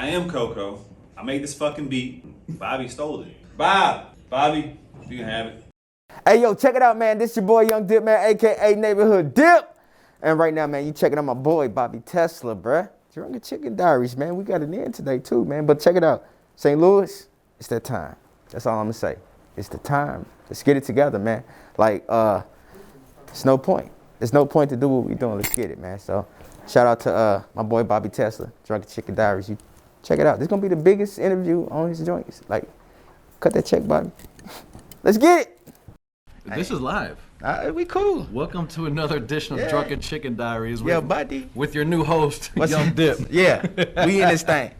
I am Coco. I made this fucking beat. Bobby stole it. Bobby, you can have it. Hey, yo, check it out, man. This your boy, Young Dip, man, a.k.a. Neighborhood Dip. And right now, man, you checking out my boy, Bobby Tesla, bruh. Drunken Chicken Diaries, man. We got it in today, too, man. But check it out. St. Louis, it's that time. That's all I'm going to say. It's the time. Let's get it together, man. Like, it's no point. There's no point to do what we doing. Let's get it, man. So, shout out to my boy, Bobby Tesla, Drunken Chicken Diaries. You check it out. This is going to be the biggest interview on his joints. Like, cut that check, Bobby. Let's get it. This is live. We cool. Welcome to another edition of Drunken Chicken Diaries. Buddy. With your new host, Young Dip. Yeah, we in this thing.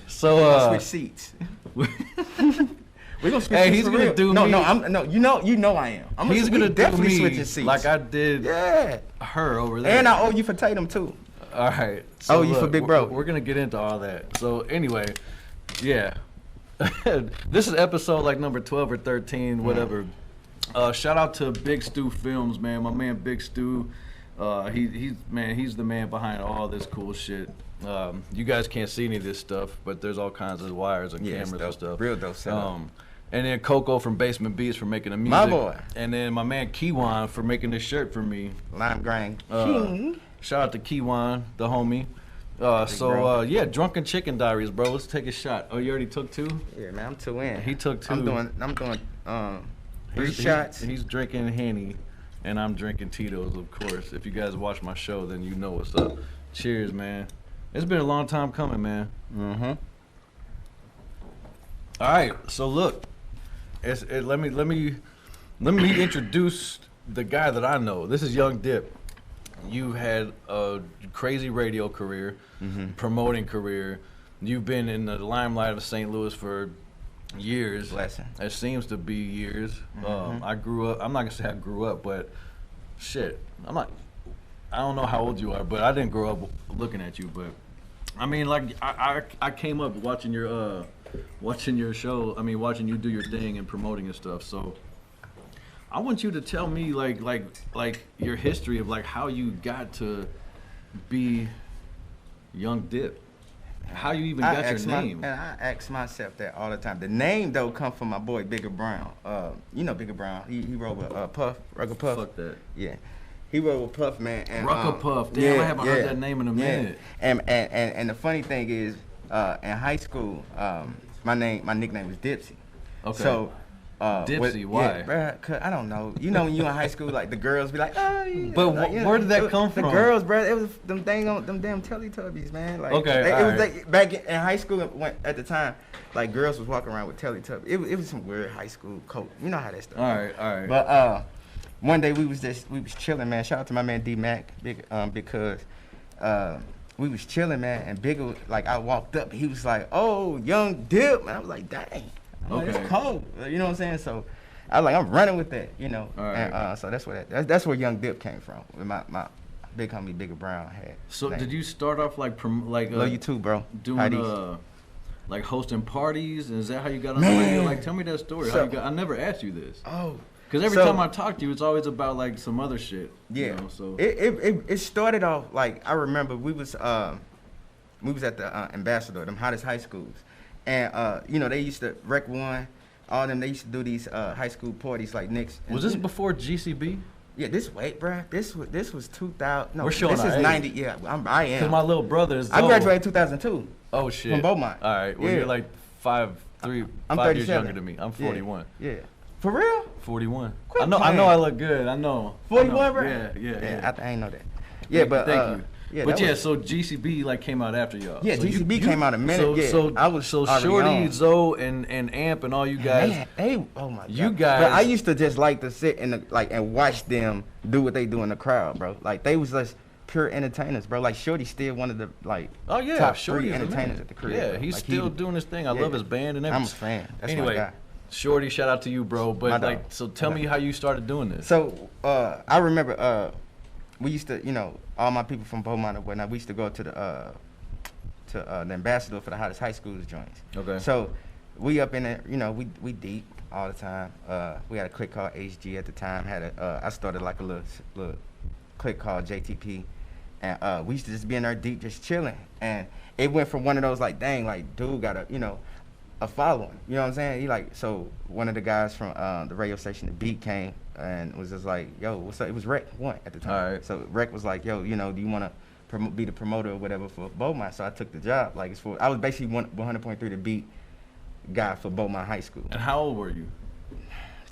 So switch seats. We're gonna switch hey, seats he's for gonna real. do no, me. No, you know I am. He's gonna definitely do me switch his seats. like I did her over there. And I owe you for Tatum too. All right. So owe you for Big Bro. We're gonna get into all that. So anyway, yeah. This is episode like number 12 or 13, whatever. Shout out to Big Stu Films, man. My man Big Stu. He's the man behind all this cool shit. You guys can't see any of this stuff, but there's all kinds of wires and cameras and stuff. Real dope setup. And then Coco from Basement Beats for making the music. My boy. And then my man Kiwan for making this shirt for me. Lime grind. Shout out to Kiwan, the homie. Drunken Chicken Diaries, bro. Let's take a shot. Oh, you already took two? Yeah, man, I'm 2 in. He took 2. I'm doing 3 shots. He's drinking Henny, and I'm drinking Tito's, of course. If you guys watch my show, then you know what's up. Cheers, man. It's been a long time coming, man. Mm-hmm. All right, so look, let me introduce the guy that I know. This is Young Dip. You had a crazy radio career, promoting career. You've been in the limelight of St. Louis for years. Blessing. It seems to be years. I grew up. I'm not gonna say I grew up, but shit, I don't know how old you are, but I didn't grow up looking at you. But I mean, like I came up watching your show. I mean, watching you do your thing and promoting and stuff. So I want you to tell me like your history of like how you got to be Young Dip. How you even got your name? And I ask myself that all the time. The name though come from my boy Bigger Brown. You know Bigger Brown. He rode with Puff, Rucker Puff. Fuck that. Yeah, he rode with Puff, man. And, Rucker Puff. Damn, I haven't heard that name in a minute. And the funny thing is, in high school, my nickname was Dipsy. Okay. So. Dipsy, why? Yeah, bruh, 'cause I don't know. You know when you in high school, like the girls be like, oh, yeah. But like, where did that come from? The girls, bruh, it was them damn Teletubbies, man. Like, okay, it was like back in high school at the time, like girls was walking around with Teletubbies. It was some weird high school code. You know how that stuff. All right. But one day we was chilling, man. Shout out to my man D Mac, because we was chilling, man, and Bigger, like I walked up, he was like, oh, Young Dip, and I was like, dang. Okay. It's cold, you know what I'm saying? So I was like, I'm running with that, you know. All right. And so that's where Young Dip came from. With my big homie Bigger Brown had. So name. did you start off like Love you too, bro. Doing like hosting parties? Is that how you got on the radio? Like, tell me that story. So, I never asked you this. Oh. Because every time I talk to you, it's always about like some other shit. Yeah. You know, so It started off like I remember we was at the Ambassador, them hottest high schools. And, they used to, Rec 1, all them, they used to do these high school parties like Knicks. Was this before GCB? Yeah, bruh. This was 2000. No, We're showing this is 90. Yeah, I am. Because my little brother is. I graduated 2002. Oh, shit. From Beaumont. All right. Well, you're like 5 years younger than me. I'm 41. Yeah. For real? 41. Quit I know I look good. I know. 41, bro? Yeah. I ain't know that. Yeah, but thank you. Yeah, but so GCB like came out after y'all. Yeah, so GCB came out a minute. I was Shorty, on. Zoe, and Amp and all you guys. Oh my god. You guys. But I used to just like to sit and watch them do what they do in the crowd, bro. Like they was just pure entertainers, bro. Like Shorty still one of the top Shorty 3 entertainers at the crib. Yeah, bro. he's like, still doing his thing. I love his band and everything. I'm a fan. That's anyway, my guy. Shorty, shout out to you, bro. But so tell me how you started doing this. So I remember we used to, all my people from Beaumont and whatnot, we used to go to the Ambassador for the hottest high schools joints. Okay. So we up in there, we deep all the time. We had a clique called HG at the time. I started like a little clique called JTP, And we used to just be in there deep, just chilling. And it went from one of those like, dang, like dude got a following. You know what I'm saying? He like, so one of the guys from the radio station, The Beat, came and was just like, yo, what's up? It was Rec one at the time. All right. So Rec was like, yo, do you want to be the promoter or whatever for Beaumont? So I took the job. Like I was basically 100.3 The Beat guy for Beaumont High School. And how old were you?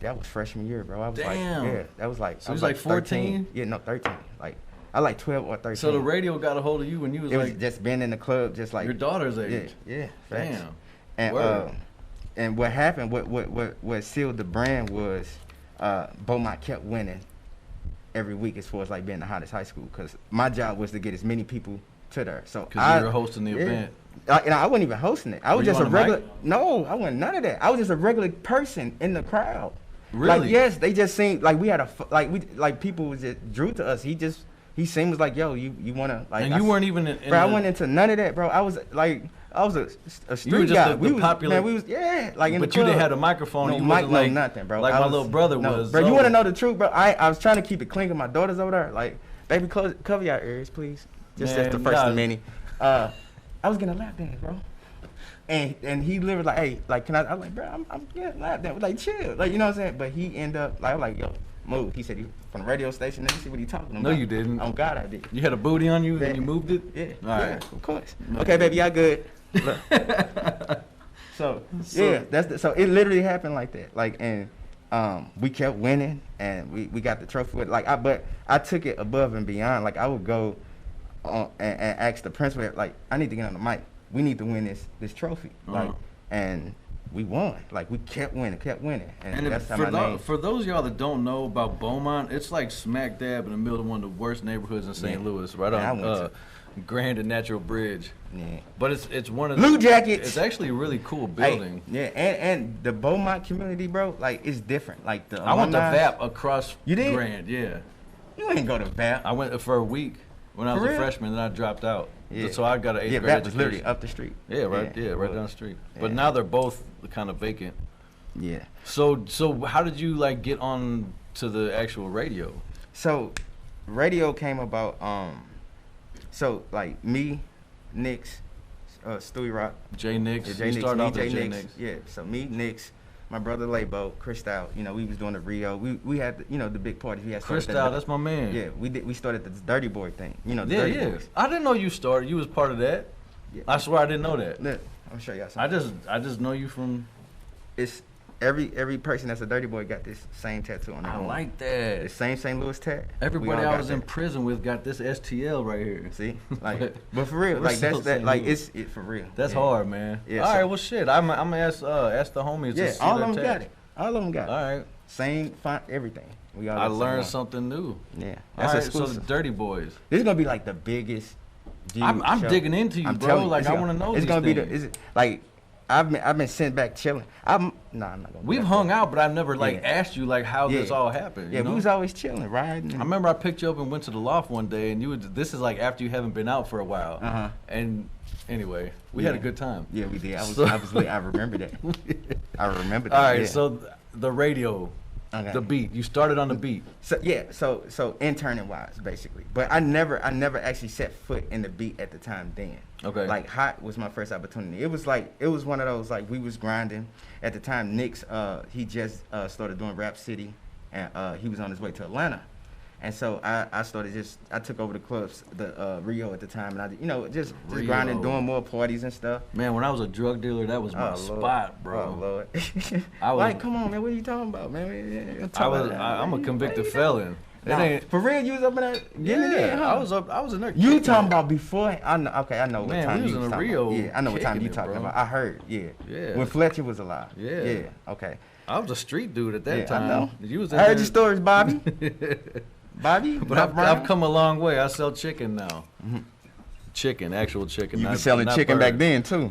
That was freshman year, bro. I was Damn. like, yeah, that was like. So it was like 14? Yeah, no, 13. Like, I like 12 or 13. So the radio got a hold of you when you was it like. was just being in the club, just like. Your daughter's age. Yeah, facts. Damn. And Word. And what happened, what sealed the brand was Beaumont kept winning every week as far as like being the hottest high school. Because my job was to get as many people to there. So Because you were hosting the event. I wasn't even hosting it. I was Were you just a on the regular. mic? No, I wasn't none of that. I was just a regular person in the crowd. Really? Like, yes, they just seemed like we had people was just drew to us. He seemed like, yo, you wanna like. And you weren't even in bro, I wasn't into none of that, bro. I was a street You were just guy. the popular. Man, we was like in But the you club. didn't have a microphone. No You mic, wasn't like nothing, bro. Like my little brother was. Bro, you want to know the truth, bro? I was trying to keep it clean with my daughters over there. Like, baby, cover your ears, please. Just Man, that's the first nah. of many. I was getting a lap dance, bro. And he literally like, hey, like, can I was like, bro, I'm getting a lap dance. Like, chill. Like, you know what I'm saying? But he ended up, like, I was like, yo, move. He said he from the radio station. Let me see what he talking about. No, you didn't. Oh, God, I did. You had a booty on you Yeah. and you moved it? Yeah, All yeah, right. of course. Okay, baby, y'all good. Look. So yeah, so it literally happened like that. Like, and we kept winning, and we got the trophy. With, like, but I took it above and beyond. Like, I would go and ask the principal, like, I need to get on the mic. We need to win this trophy. Like, and we won. Like, we kept winning, and that's how my name. For those of y'all that don't know about Beaumont, it's like smack dab in the middle of one of the worst neighborhoods in St. Louis, right on Grand and Natural Bridge. Yeah. But it's one of the Blue Jackets. It's actually a really cool building. Hey, yeah, and the Beaumont community, bro, like, it's different. Like, the I went to alumni- VAP across You did? Grand, yeah. You ain't go to VAP. I went for a week when I was For a real? freshman, then I dropped out. Yeah. So I got an 8th Yeah, grade VAP was education. literally up the street. Yeah, right. Yeah, right down the street. But now they're both kind of vacant. Yeah. So how did you like get on to the actual radio? So, radio came about. So like me, Nix, Stewie Rock, Jay Nix. Jay You Nix, started me, off Jay as Jay Nix. Nix. Yeah. So me, Nix, my brother Labo, Cristal. You know, we was doing the Rio. We had the big parties. We had started Cristal, that's my man. Yeah, we started the Dirty Boy thing. You know, the Yeah, Dirty yeah. Boys. I didn't know you started. You was part of that. Yeah. I swear I didn't know that. Look, I'm sure y'all. Something. I just know you from. It's every person that's a Dirty Boy got this same tattoo on their I arm. like The that. same St. Louis tat. We Everybody all I got was in that. prison with got this STL right here. See, like, but for real, We're like so that's that, St. like Louis. it's it for real. That's Yeah. hard, man. Yeah, All so- right, well, shit. I'm gonna ask the homies. Yeah, to see all their of them tat. got it. All of them got it. All right. Same font, everything. We all I got the same learned one. something new. Yeah, All that's right, so exclusive. the Dirty Boys. This is gonna be like the biggest. viewed I'm show. digging into you, I'm bro. telling you, Like, it's I gonna- wanna know It's these gonna be things. the. Is like, I've been sent back chilling. I'm not gonna. We've hung out, but I've never like Yeah. asked you like how this Yeah. all happened. Yeah, you know? we was always chilling, riding. I remember I picked you up and went to the loft one day, and you would. This is like after you haven't been out for a while. Uh-huh. And anyway, we had a Yeah. good time. Yeah, we did. So- I remember that. I remember that. All right, yeah. so the radio, Okay. the beat. You started on the beat. So yeah, so interning wise, basically. But I never actually set foot in the beat at the time then. Okay. Like Hot was my first opportunity. It was one of those, like, we was grinding. At the time, Nix, he just started doing Rap City, and he was on his way to Atlanta. And so I took over the clubs, the Rio at the time, and just Rio. grinding, doing more parties and stuff. Man, when I was a drug dealer, that was my Oh, Lord. spot, bro. Oh Lord. I was- like, come on, man, what are you talking about, man? I'm a convicted felon. It Nah, ain't. for real, you was up in there getting it in, huh? I was in there. You kicking talking it. about before? I know. Okay, I know what Man, time we was you in was the talking Rio about. Yeah, I know what time kicking you it, talking bro. about. I heard. Yeah. Yeah. When Fletcher was alive. Yeah. Yeah. Okay. I was a street dude at that Yeah, time. I know. You was in I heard there- your stories, Bobby. Bobby. But I've come a long way. I sell chicken now. Chicken, actual chicken. You not, was selling not chicken bird. back then too.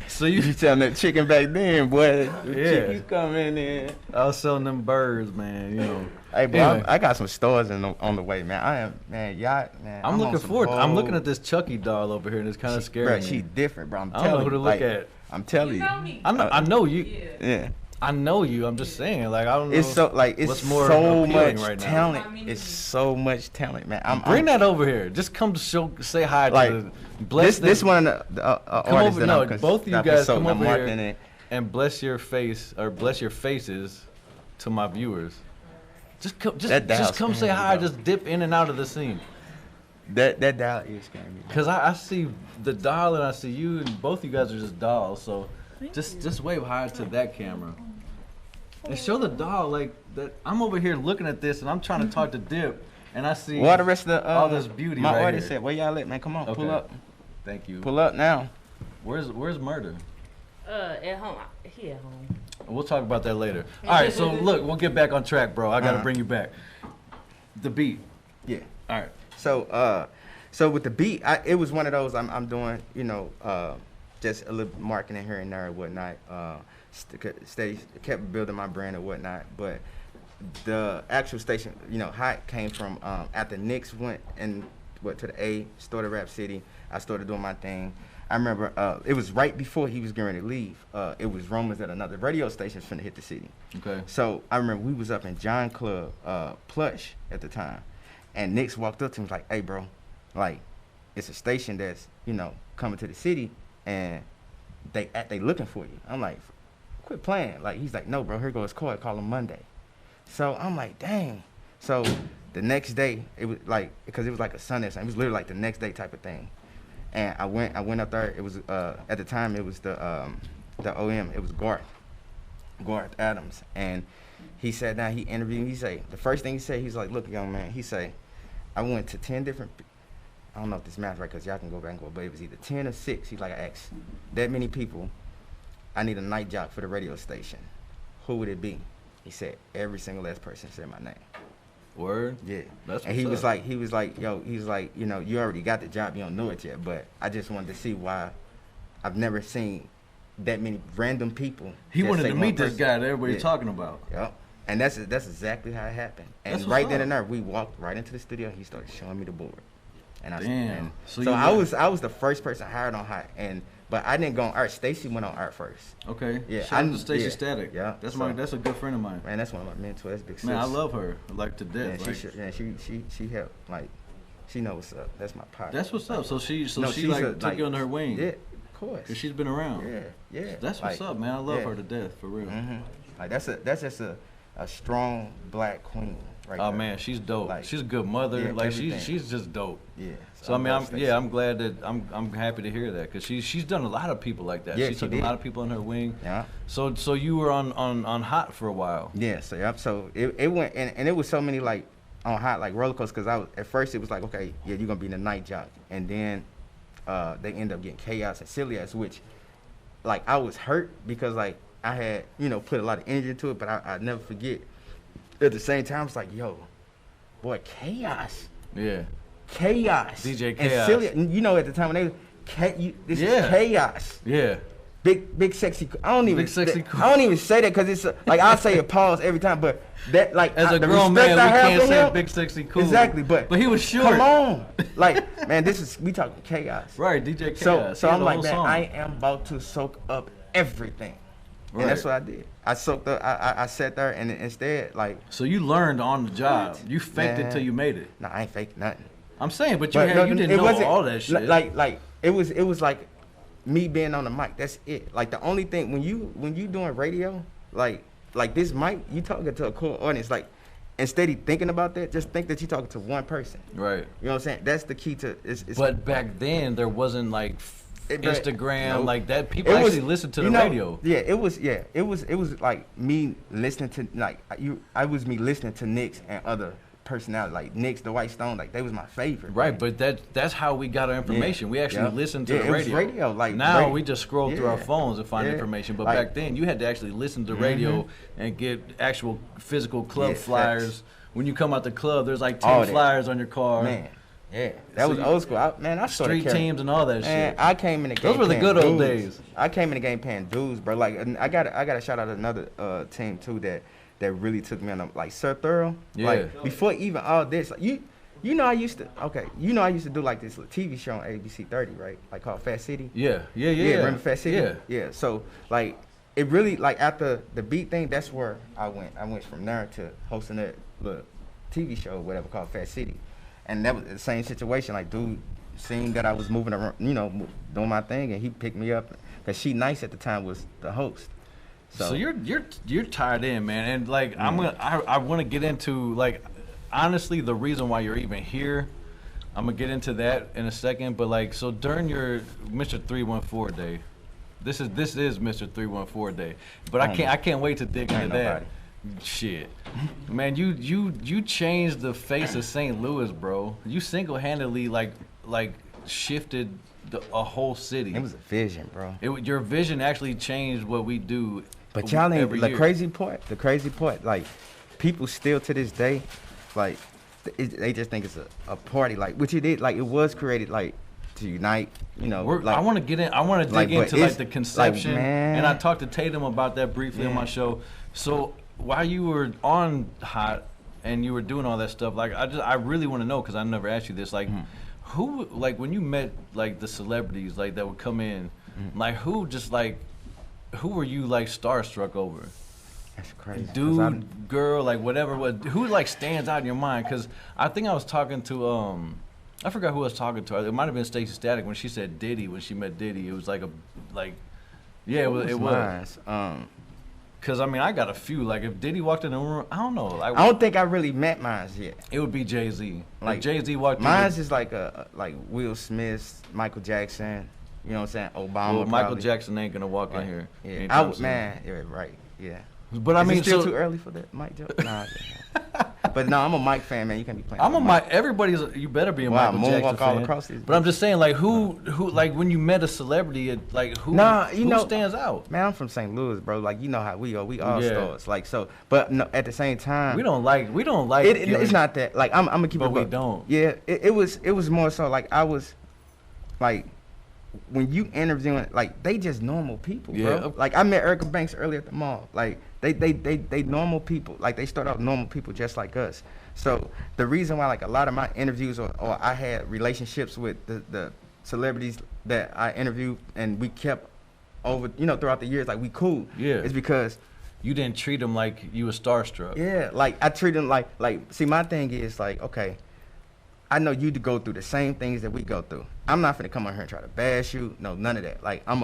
So You you, was selling that chicken back then, boy. The Yeah. chicken's coming in. I was selling them birds, man. You know. Hey, bro, Anyway. I got some stores on the way, man. I am, man. Y'all, man. I'm on looking some forward. I'm looking whole- at this Chucky doll over here, and it's kind of scary. Bro, me. she different, bro. I'm I don't telling know who you. to look like, at. I'm telling You you. know me. I know you. Yeah. Yeah. I know you. I'm just saying, like I don't know. It's so like it's what's more so appealing much right now. talent. It's so much talent, man. Bring that over here. Just come to say hi like to the bless this one of the come artists over, that no, I'm both of you that I guys consult, come I'm over marketing here it. and bless your face or bless your faces to my viewers. Just come, just come say hi. Bro. Just dip in and out of the scene. That dial is scaring me. Cause I see the doll and I see you, and both you guys are just dolls. So just wave hi to that camera and show the doll like that. I'm over here looking at this and I'm trying to talk to Dip, and I see Well, the rest of the all this beauty. my right artist here. said, "Where y'all at, man? Come on, Okay. pull up, Thank you. pull up now." Where's Murder? At home. He at home. We'll talk about that later. All right, so look, we'll get back on track, bro. I gotta bring you back. The beat. Yeah. All right. So with the beat, it was one of those I'm doing, just a little marketing here and there and whatnot. Kept building my brand and whatnot. But the actual station, Hot came from after Knicks went to the A, started Rap City. I started doing my thing. I remember it was right before he was getting ready to leave. It was rumors that another radio station was finna hit the city. Okay. So I remember we was up in John Club, Plush at the time, and Knicks walked up to me like, "Hey, bro, like, it's a station that's coming to the city, and they looking for you." I'm like, "Quit playing!" Like he's like, "No, bro, here goes Coy. Call him Monday." So I'm like, "Dang." So the next day, it was like because it was like a Sunday, so it was literally like the next day type of thing. And I went up there. It was at the time it was the OM. It was Garth Adams, and he sat down. He interviewed me. He say the first thing he said, he's like, "Look, young man," he say, "I went to 10 different. I don't know if this math right, because y'all can go back and go, but it was either 10 or 6. He's like, I asked that many people. I need a night job for the radio station. Who would it be?" He said every single last person said my name. Word. Yeah. That's and he what's was up. like, you already got the job. You don't know it yet, but I just wanted to see why. I've never seen that many random people. He just wanted say to one meet this person. guy that everybody's Yeah. talking about. Yep. And that's exactly how it happened. And That's right what's then up. and there, we walked right into the studio. He started showing me the board. And Damn. So you I was the first person hired on Hot, but I didn't go on art. Stacy went on art first. Okay. Yeah, Shout out I- to Stacey yeah, Static. yeah, That's so- that's a good friend of mine. Man, that's one of my mentors. That's big sis. Man, I love her like to Yeah, death. like, she helped. Like, she knows what's up. That's my partner. that's what's up. So she No, she she's like a, took you under her wing. Yeah, of course. Cause she's been around. Yeah. That's what's Like, up, man. I love yeah. her to death, for real. Like that's just a strong black queen right Oh there. man, she's dope. Like, She's a good mother. yeah, like everything. she's just dope. Yeah. So I mean, love Stacey. I'm glad that I'm happy to hear that because she's done a lot of people like that. Yeah, she she took did. a lot of people under her wing. Yeah. So you were on Hot for a while. Yeah, so yep. So it went and it was so many like on Hot like roller coasters because at first it was like, okay, yeah, you're gonna be in the night job, and then they end up getting Chaos and Celiacs, which like I was hurt because like I had put a lot of energy into it, but I never forget. At the same time, it's like, yo, boy, Chaos, Yeah. Chaos, DJ and Chaos. Celia, at the time when this Yeah. is Chaos. Yeah. Big sexy. I don't even. Big sexy cool. I don't even say that because it's like I say a pause every time, but that like As a the grown respect man, we I have can't for say him, big sexy cool. Exactly, but he was short. Come on, like man, we talking chaos. Right, DJ So Chaos. so He had I'm a like, whole man, song. I am about to soak up everything, Right. and that's what I did. I soaked up. I sat there and instead like, So you learned on the job. What? You faked it Man. till you made it. nah, I ain't fake nothing. I'm saying, but But no, you didn't it know wasn't- all that shit. Like it was like me being on the mic. That's it. Like the only thing when you doing radio, like this mic, you talking to a cool audience. Like instead of thinking about that, just think that you're talking to one person. right. You know what I'm saying? That's the key to. It's But back then there wasn't like But- Instagram nope. like that. People It was- actually listened to you the know, radio. Yeah, it was like me listening to I was me listening to Knicks and other personalities like Knicks, the White Stone, like they was my favorite. Right, man. but that's how we got our information. We actually Yeah. listened to Yeah, the it was radio. radio, like now radio. we just scroll through our Yeah. phones and find Yeah. information. But Like- back then, you had to actually listen to radio and get actual physical club Yeah, flyers. facts. When you come out the club, there's like All 10 that. flyers on your car. Man, yeah, that So was you- old school. I started Street carrying- teams and all that Man, shit. I came in the game. Those were the paying good old dues. days. I came in the game paying dues, bro. Like, and I got to shout out another team too that really took me on. Like Sir Thorough. Yeah. Like before even all this, like, I used to do like this little TV show on ABC 30, right? Like called Fat City. Yeah. Remember Fat City? Yeah. Yeah. So like, it really like after the beat thing, that's where I went. I went from there to hosting that little TV show, whatever, called Fat City, and that was the same situation. Like, dude, seen that I was moving around, doing my thing, and he picked me up because She Nice at the time was the host. So you're tied in, man, and like I want to get into like honestly the reason why you're even here. I'm gonna get into that in a second, but like so during your Mr. 314 day, this is Mr. 314 day, but I can't wait to dig into that. Shit, man, you changed the face of St. Louis, bro. You single-handedly like shifted a whole city. It was a vision, bro. Your vision actually changed what we do. But y'all ain't the crazy part, like people still to this day, like they just think it's a party, like which it is, like it was created like to unite, like, I want to get in. I want to dig into like the conception, like, and I talked to Tatum about that briefly on my show. So while you were on Hot and you were doing all that stuff, like I really want to know because I never asked you this, like who, like when you met like the celebrities like that would come in, like who were you like starstruck over? That's crazy. Dude, girl, like whatever. Who like stands out in your mind? Because I think I was talking to I forgot who I was talking to. It might have been Stacey Static when she said Diddy. When she met Diddy, it was like it was. Cause I mean I got a few. Like if Diddy walked in the room, I don't know. Like, I don't think I really met mines yet. It would be Jay-Z. Like Jay-Z walked in. Mine's is like like Will Smith, Michael Jackson. You know what I'm saying? Obama. Well, Michael Jackson ain't gonna walk in here. Yeah, right. Yeah. But I mean, it's still too early for that Mike joke. Nah. But no, I'm a Mike fan, man. You can't be playing. I'm a Mike. Everybody's. You better be a Michael Jackson fan. All across these but I'm just saying, like, who, like, when you met a celebrity, like, who stands out? Man, I'm from St. Louis, bro. Like, you know how we are. We all stars. Like, so, but no, at the same time, we don't like. It's not that. Like, I'm gonna keep it. But we don't. Yeah, it was more so like I was, like, when you interviewing, like, they just normal people, bro. Like, I met Erica Banks earlier at the mall. Like, they normal people. Like, they start out normal people just like us. So the reason why, like, a lot of my interviews or I had relationships with the celebrities that I interviewed and we kept over, throughout the years, like, we cool. Yeah. It's because you didn't treat them like you were starstruck. Yeah, like, I treat them like, see, my thing is, like, okay, I know you to go through the same things that we go through. I'm not finna come on here and try to bash you. No, none of that. Like, I'm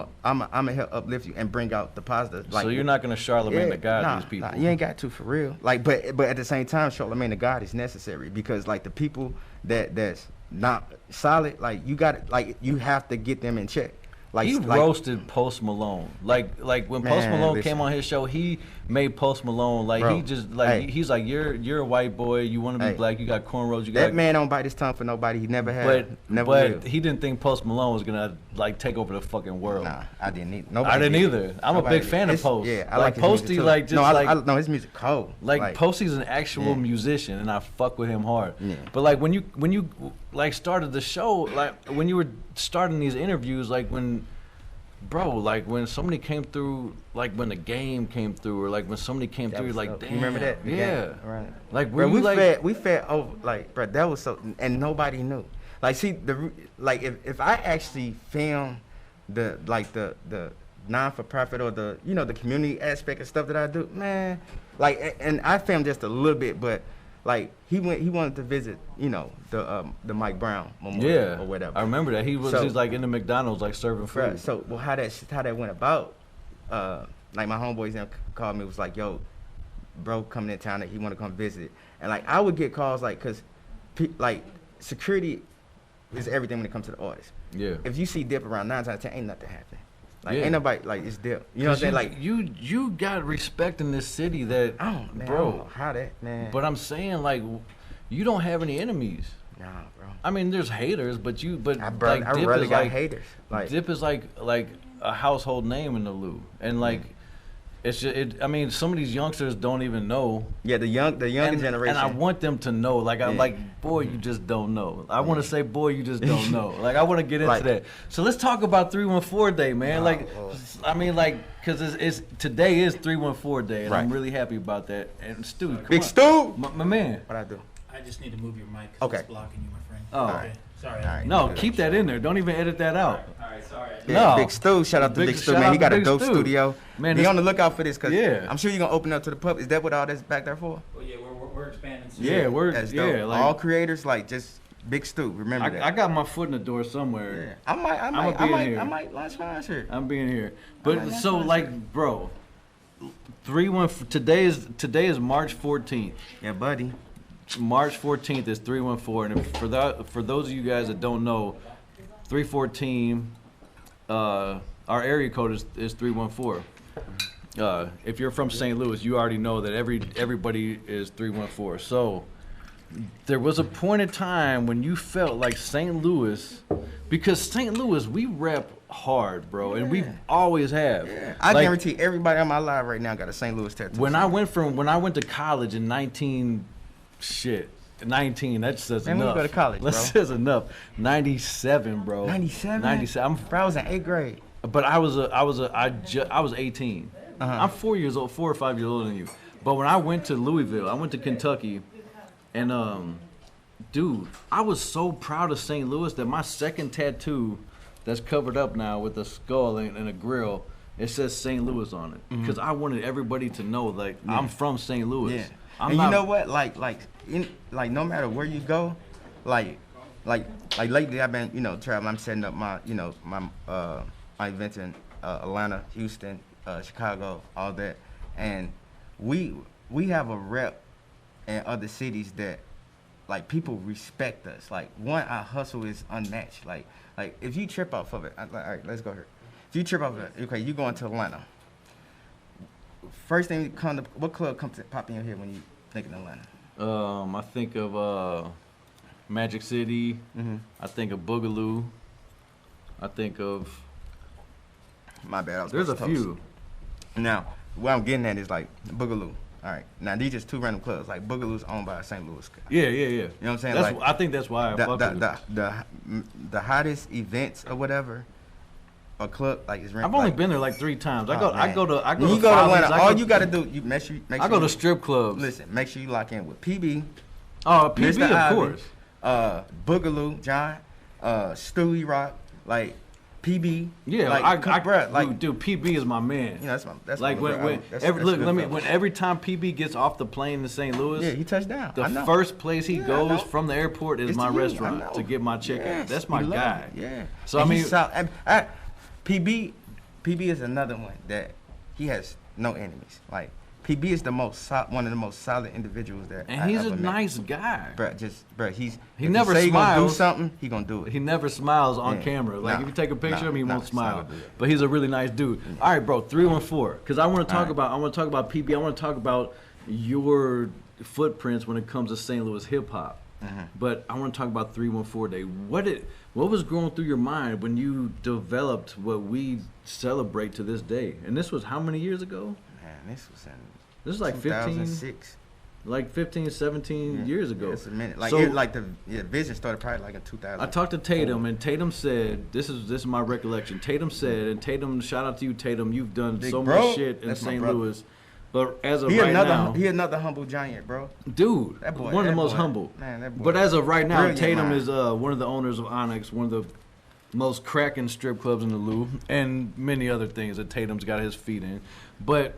help uplift you and bring out the positive. Like, so you're not gonna Charlemagne the God these people. Nah, you ain't got to for real. Like, but at the same time, Charlemagne the God is necessary because like the people that's not solid, like you have to get them in check. Like, he roasted Post Malone. Like when Post Malone came on his show, he made Post Malone like, bro, he just like he's like, you're a white boy, you want to be black, you got cornrows, you got. That man don't bite his tongue for nobody. He never had. But he didn't think Post Malone was gonna like take over the fucking world. Nah, I didn't either. I didn't either. I'm a big fan of Post. Yeah, I like Posty. Like just no, his music cold. Like Posty's an actual musician, and I fuck with him hard. Yeah. But like when you like started the show, like when you were starting these interviews, like when. Bro, like when somebody came through, like when the Game came through, or like when somebody came through, like, damn. You remember that? Yeah. Right. Like, bro, we fed over, like, bro, that was so, and nobody knew. Like, see, like, if I actually filmed the non-for-profit or the, the community aspect of stuff that I do, man, like, and I filmed just a little bit, but, like, he wanted to visit, the Mike Brown Memorial or whatever. I remember that. He was just like in the McDonald's, like serving food. Right, so, well, how that went about, like my homeboys called me, was like, yo, bro coming in town, that he want to come visit. And like, I would get calls like, cause like security is everything when it comes to the artists. Yeah. If you see Dip around 9 times out of 10, ain't nothing happening. Like, ain't nobody, like, it's Dip. You know what I'm saying? Like, you got respect in this city that, man, bro. I don't know how that, man. But I'm saying, like, you don't have any enemies. Nah, bro. I mean, there's haters, but I like, Dip really is got like, haters. Like, Dip is like a household name in the Lou. And like, it's just, I mean, some of these youngsters don't even know. Yeah, the younger generation. And I want them to know. Like, I'm like, boy, you just don't know. I want to say, boy, you just don't know. Like, I want to get into that. So let's talk about 314 Day, man. Like, I mean, like, because today is 314 Day, and I'm really happy about that. And Stu, Big Stu, my man. What I do? I just need to move your mic. Okay. It's blocking you, my friend. Oh. Okay. Sorry. All right. No, keep that in there. Don't even edit that out. All right, sorry. Yeah, No. Big Stu. Shout out to Big Stu, shout man. out He to got a Big dope Stu. studio. Man, Be this- on the lookout for this, cause Yeah. I'm sure you're gonna open up to the public. Is that what all that's back there for? Well, yeah, we're expanding. Soon. Yeah, That's dope. yeah. Like, all creators, like just Big Stu. Remember that. I got my foot in the door somewhere. Yeah. I might launch mine here. I'm being here. might But not so sponsor. like, bro, 3-1. Today is March 14th. Yeah, buddy. March 14th is 314, and for those of you guys that don't know, 314, our area code is 314. If you're from St. Louis, you already know that everybody is 314. So there was a point in time when you felt like St. Louis, because St. Louis, we rep hard, bro, and we always have. Yeah. I Like, guarantee everybody on my live right now got a St. Louis tattoo. when I went to college in 19, that says Man, when you enough. go to college, That bro? says enough. 97, bro. 97. 97. Bro, I was in 8th grade. But I was 18. Uh-huh. I'm 4 or 5 years older than you. But when I went to Louisville, I went to Kentucky, and dude, I was so proud of St. Louis that my second tattoo, that's covered up now with a skull and a grill, it says St. Louis on it, because I wanted everybody to know, like, I'm from St. Louis. Yeah. I'm And not, you know what? Like no matter where you go, like lately I've been, traveling. I'm setting up my events in Atlanta, Houston, Chicago, all that, and we have a rep in other cities that, like, people respect us. Like, our hustle is unmatched. Like if you trip off of it, all right, let's go here. If you trip off of it, okay, you going to Atlanta. First thing what club comes to pop in your head when you think of Atlanta? I think of Magic City. Mm-hmm. I think of Boogaloo. I think of. My bad. I was There's a supposed to few. toast. Now, what I'm getting at is like Boogaloo. All right. Now these just two random clubs. Like Boogaloo's owned by a St. Louis guy. Yeah. You know what I'm saying? That's, Like, I think that's why I fuck with it. the hottest events or whatever, a club like is. I've only been there like 3 times. I go man. to When you go to Follies, Atlanta, all you got to do, you make sure. I go to strip clubs. Listen, make sure you lock in with PB. Oh, PB, Mr. of Ivy, course. Boogaloo, John, Stewie Rock, like PB. Yeah, like, bruh, like, dude, PB is my man. you know, that's Like my when that's every good fellas. when every time PB gets off the plane to St. Louis, Yeah, he touched down. I the know. first place he Yeah, I goes know. from the airport is It's my to you, I restaurant know. to get my chicken. Yes, That's my he love guy. it, yeah. So, And I he's mean- solid. PB is another one that he has no enemies. Like PB is one of the most solid individuals that. And I he's ever a met. nice guy. Bruh, he's He if never say he gonna do smiles. something, he gonna do it. He never smiles on Yeah. camera. Like Nah, if you take a picture of him, he nah, won't he's smile. not gonna do that. But he's a really nice dude. All right, bro, 314. Because I want to talk All right. about PB. I want to talk about your footprints when it comes to St. Louis hip hop. Mm-hmm. But I want to talk about 314 Day. What was going through your mind when you developed what we celebrate to this day? And this was how many years ago? Man, this was in This is like 2006. 15, 17 years ago. It's a minute. Like So- the vision started probably like in 2000. I talked to Tatum, and Tatum said, "This is my recollection." Tatum said, and Tatum, shout out to you, Tatum. You've done Big so bro. much shit in That's my St. brother. Louis, but as of He right now, another humble giant, bro. dude, That boy, one of the that most boy. humble. Man, that boy. But as of right now, Brilliant Tatum mind. is one of the owners of Onyx, one of the most cracking strip clubs in the Lou, and many other things that Tatum's got his feet in. But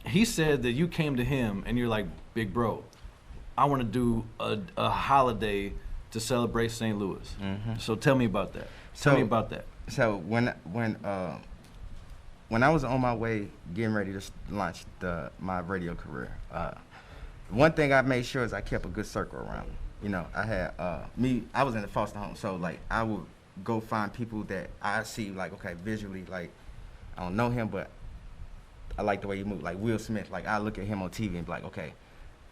he said that you came to him and you're like, "Big bro, I want to do a holiday to celebrate St. Louis." Mm-hmm. So tell me about that. Tell me about that. So when I was on my way getting ready to launch my radio career, one thing I made sure is I kept a good circle around me. You know, I had I was in the foster home, so like I would go find people that I see like, okay, visually, like I don't know him, but I like the way he moves. Like Will Smith, like I look at him on TV and be like, okay,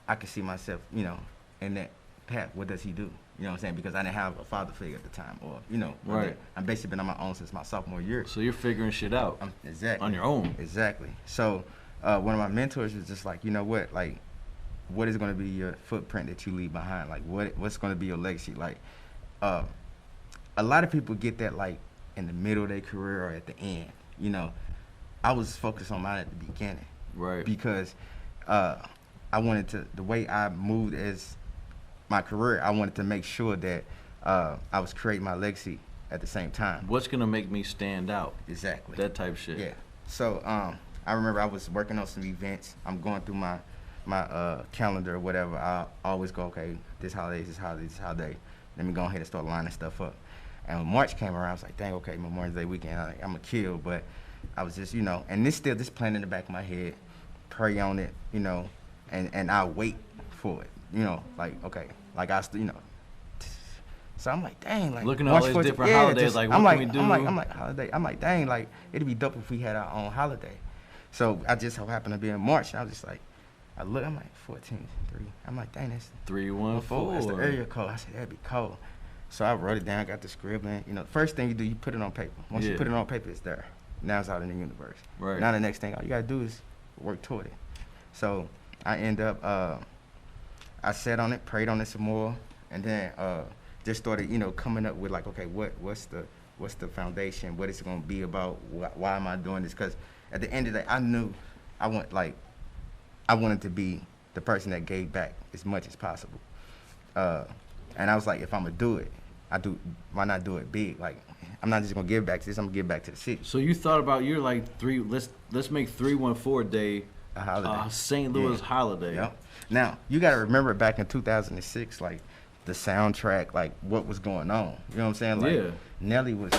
I can see myself, in that path. What does he do? You know what I'm saying? Because I didn't have a father figure at the time, or Right. I'm basically been on my own since my sophomore year. So you're figuring shit out Exactly. on your own. Exactly. So one of my mentors was just like, you know what? Like, what is going to be your footprint that you leave behind? Like, what's going to be your legacy? Like, a lot of people get that like in the middle of their career or at the end. You know, I was focused on mine at the beginning. Right. Because I wanted to, the way I moved as my career, I wanted to make sure that I was creating my legacy at the same time. What's gonna make me stand out? Exactly. That type shit. Yeah. So I remember I was working on some events. I'm going through my calendar or whatever. I always go, okay, this holiday, this holiday, this holiday. Let me go ahead and start lining stuff up. And when March came around, I was like, dang, okay, Memorial Day weekend, I'm gonna kill. But I was just, and this still just playing in the back of my head, pray on it, and I wait for it, like, okay, like I still, So I'm like, dang, like looking at all these different holidays, like, what can we do? I'm like, holiday. I'm like, dang, like it'd be dope if we had our own holiday. So I just so happened to be in March, and I was just like, I look, I'm like 14-3. I'm like, dang, that's 314. That's the area code. I said that'd be cool. So I wrote it down, got the scribbling. First thing you do, you put it on paper. Once you put it on paper, it's there. Now it's out in the universe. Right. Now the next thing, all you gotta do is work toward it. So I end up, I sat on it, prayed on it some more, and then just started, coming up with like, okay, what's the foundation? What is it gonna be about? Why am I doing this? Because at the end of the day, I knew I wanted to be the person that gave back as much as possible. And I was like, if I'm gonna do it, why not do it big? Like, I'm not just gonna give back to this, I'm gonna give back to the city. So you thought about, you're like, let's make 314 Day A holiday. St. Louis holiday. Yep. Now, you gotta remember back in 2006, like, the soundtrack, like, what was going on. You know what I'm saying? Like, Yeah. Nelly was,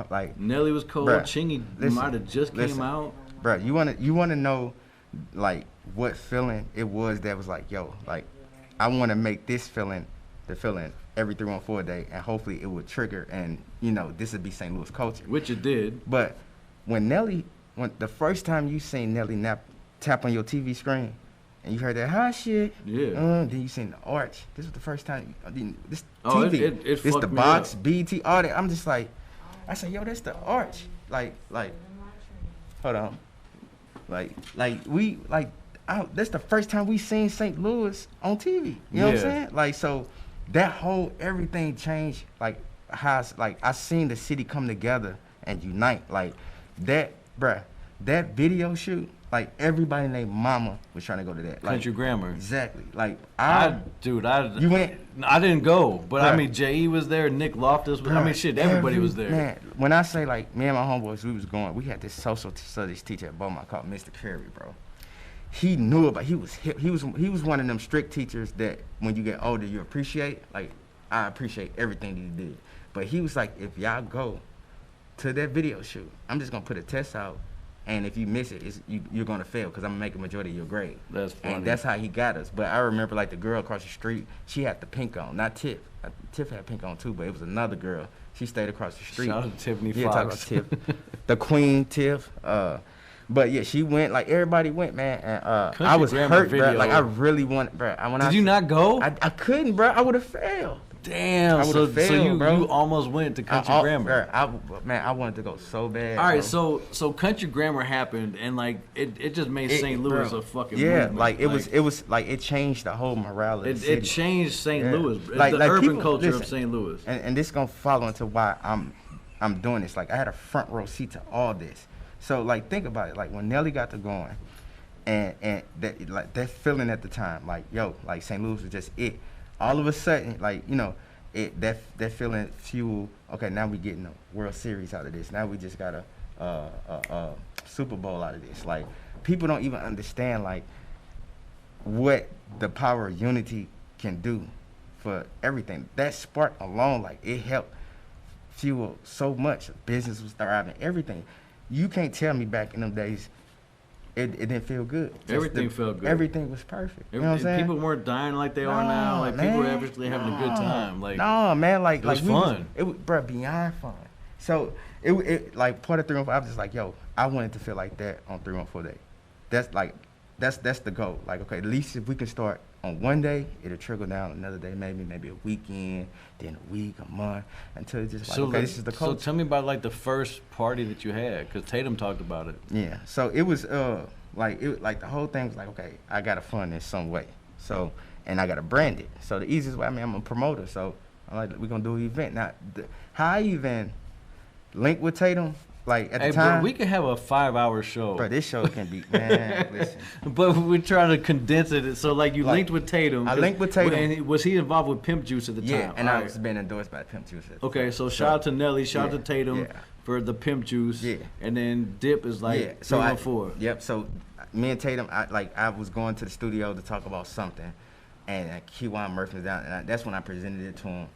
like... Nelly was cold, bruh, Chingy might have just came out. Bro, you wanna know, like, what feeling it was that was like, yo, like, I wanna make this feeling the feeling every 314 day, and hopefully it would trigger, and this would be St. Louis culture. Which it did. But when the first time you seen Nelly tap on your TV screen, and you heard that hot shit, then you seen the arch. This was the first time. This TV, it this fucked the me box, up. BT, all that. I'm just like, I said, yo, that's the arch. Like, hold on, that's the first time we seen St. Louis on TV. You know what I'm saying? Like, so that whole everything changed. Like, how I seen the city come together and unite. Like that, bruh. That video shoot, like everybody named Mama was trying to go to that. Like, Country Grammar. Exactly. Like you went. I didn't go, but Bruh. I mean, J.E. was there, Nick Loftus was. I mean, shit, everybody was there. Man, when I say like me and my homeboys, we was going. We had this social studies teacher at Beaumont called Mr. Curry, bro. He knew about. He was hip. He was one of them strict teachers that when you get older you appreciate. Like, I appreciate everything that he did. But he was like, if y'all go to that video shoot, I'm just gonna put a test out. And if you miss it, you're gonna fail because I'm gonna make a majority of your grade. That's funny. And that's how he got us. But I remember like the girl across the street, she had the pink on, not Tiff. Tiff had pink on too, but it was another girl. She stayed across the street. Shout out to Tiffany Yeah, talk about Fox. Tiff, the queen Tiff. But yeah, she went. Like everybody went, man. And I was Grammar hurt, bro. video. Like I really wanted, bro. Did you not go? I couldn't, bro. I would have failed. Damn. I So would've failed, you bro. almost went to Country Grammar. Bro, I wanted to go so bad. All right, bro. so Country Grammar happened, and like it just made St. Louis bro, a fucking yeah. movement. Like it was like it changed the whole morale of the city. It changed St. Yeah. Louis, Like the urban people- culture listen, of St. Louis. And this gonna follow into why I'm doing this. Like I had a front row seat to all this. So like think about it. Like when Nelly got to going, and that feeling at the time, like yo, like St. Louis was just it. All of a sudden, like that feeling fuel. Okay, now we getting a World Series out of this. Now we just got a Super Bowl out of this. Like people don't even understand like what the power of unity can do for everything. That spark alone, like it helped fuel so much. Business was thriving, everything. You can't tell me back in them days it didn't feel good. Everything felt good. Everything was perfect. You know what I'm saying? People weren't dying like they are now. Like people were actually having a good time. Like no, man, like it was fun. It was, bro, beyond fun. So it like part of 314. I was just like, yo, I wanted to feel like that on 314 day. That's the goal. Like, okay, at least if we can start on one day, it'll trickle down another day, maybe a weekend, then a week, a month, until it's just like, okay, this is the culture. So tell me about like the first party that you had, because Tatum talked about it. Yeah, so it was like the whole thing was like, okay, I gotta fund this some way. So and I gotta brand it. So the easiest way, I mean, I'm a promoter, so I'm like, we're gonna do an event. Now, how I even link with Tatum, like at the Hey, time. bro, we could have a 5-hour show. Bro, this show can be, man, listen. But we're trying to condense it. So, like, you Like, linked with Tatum. I linked with Tatum. And was he involved with Pimp Juice at the time? Yeah, and I Alright. was being endorsed by Pimp Juice. Okay, so shout out to Nelly, shout out yeah, to Tatum yeah. for the Pimp Juice. Yeah. And then Dip is like Yeah, so 314. Yep, so me and Tatum, I was going to the studio to talk about something, and Q1 Murphy was down, and that's when I presented it to him,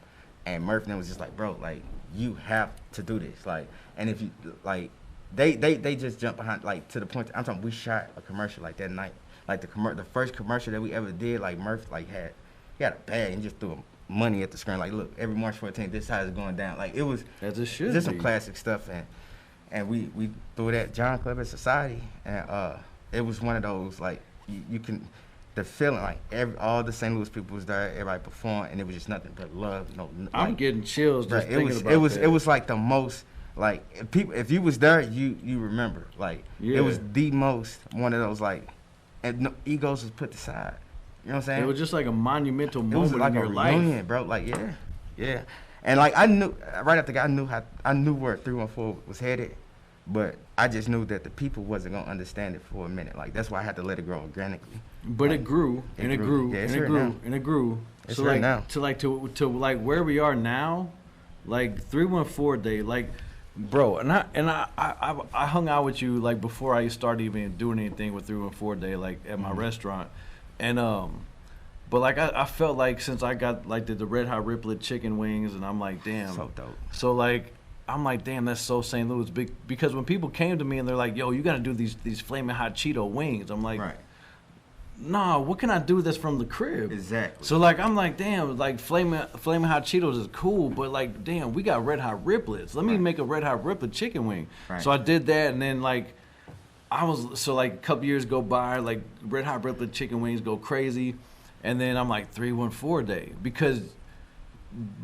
and Murphy was just like, bro, like, you have to do this, like, and if you, like, they just jumped behind, like, to the point, I'm talking, we shot a commercial, like, that night, like, the first commercial that we ever did, like, Murphy, like, he had a bag and just threw money at the screen, like, look, every March 14th, this is how it's going down, like, it was, As it should just be. some classic stuff, and we threw it at John Club at Society, and it was one of those, like, you can, the feeling, like, all the St. Louis people was there, everybody performed, and it was just nothing but love. I'm like, getting chills just bruh, thinking about that. It was like the most, like, if you was there, you remember, like, Yeah. it was the most, one of those, like, and no, egos was put aside. You know what I'm saying? It was just like a monumental It was moment like in your a life. reunion, bro. Like, yeah. And like I knew right after that, I knew where 314 was headed, but I just knew that the people wasn't gonna understand it for a minute. Like that's why I had to let it grow organically. But like, it grew and it grew Yeah, and it's it here grew now. and it grew. It's So here like now. to like where we are now, like 314 Day, like bro, and I hung out with you like before I started even doing anything with 314 Day, like at my restaurant, and but like I felt like since I got like the Red Hot Riplet chicken wings, and I'm like damn, So dope. So like I'm like damn, that's so St. Louis big, because when people came to me and they're like, yo, you got to do these flaming hot Cheeto wings, I'm like. Right. Nah, what can I do that's from the crib? Exactly. So like I'm like, damn, like flaming hot Cheetos is cool, but like damn, we got red hot riplets. Let me make a red hot riplet chicken wing. Right. So I did that, and then like like a couple years go by, like red hot riplet chicken wings go crazy, and then I'm like 314 Day, because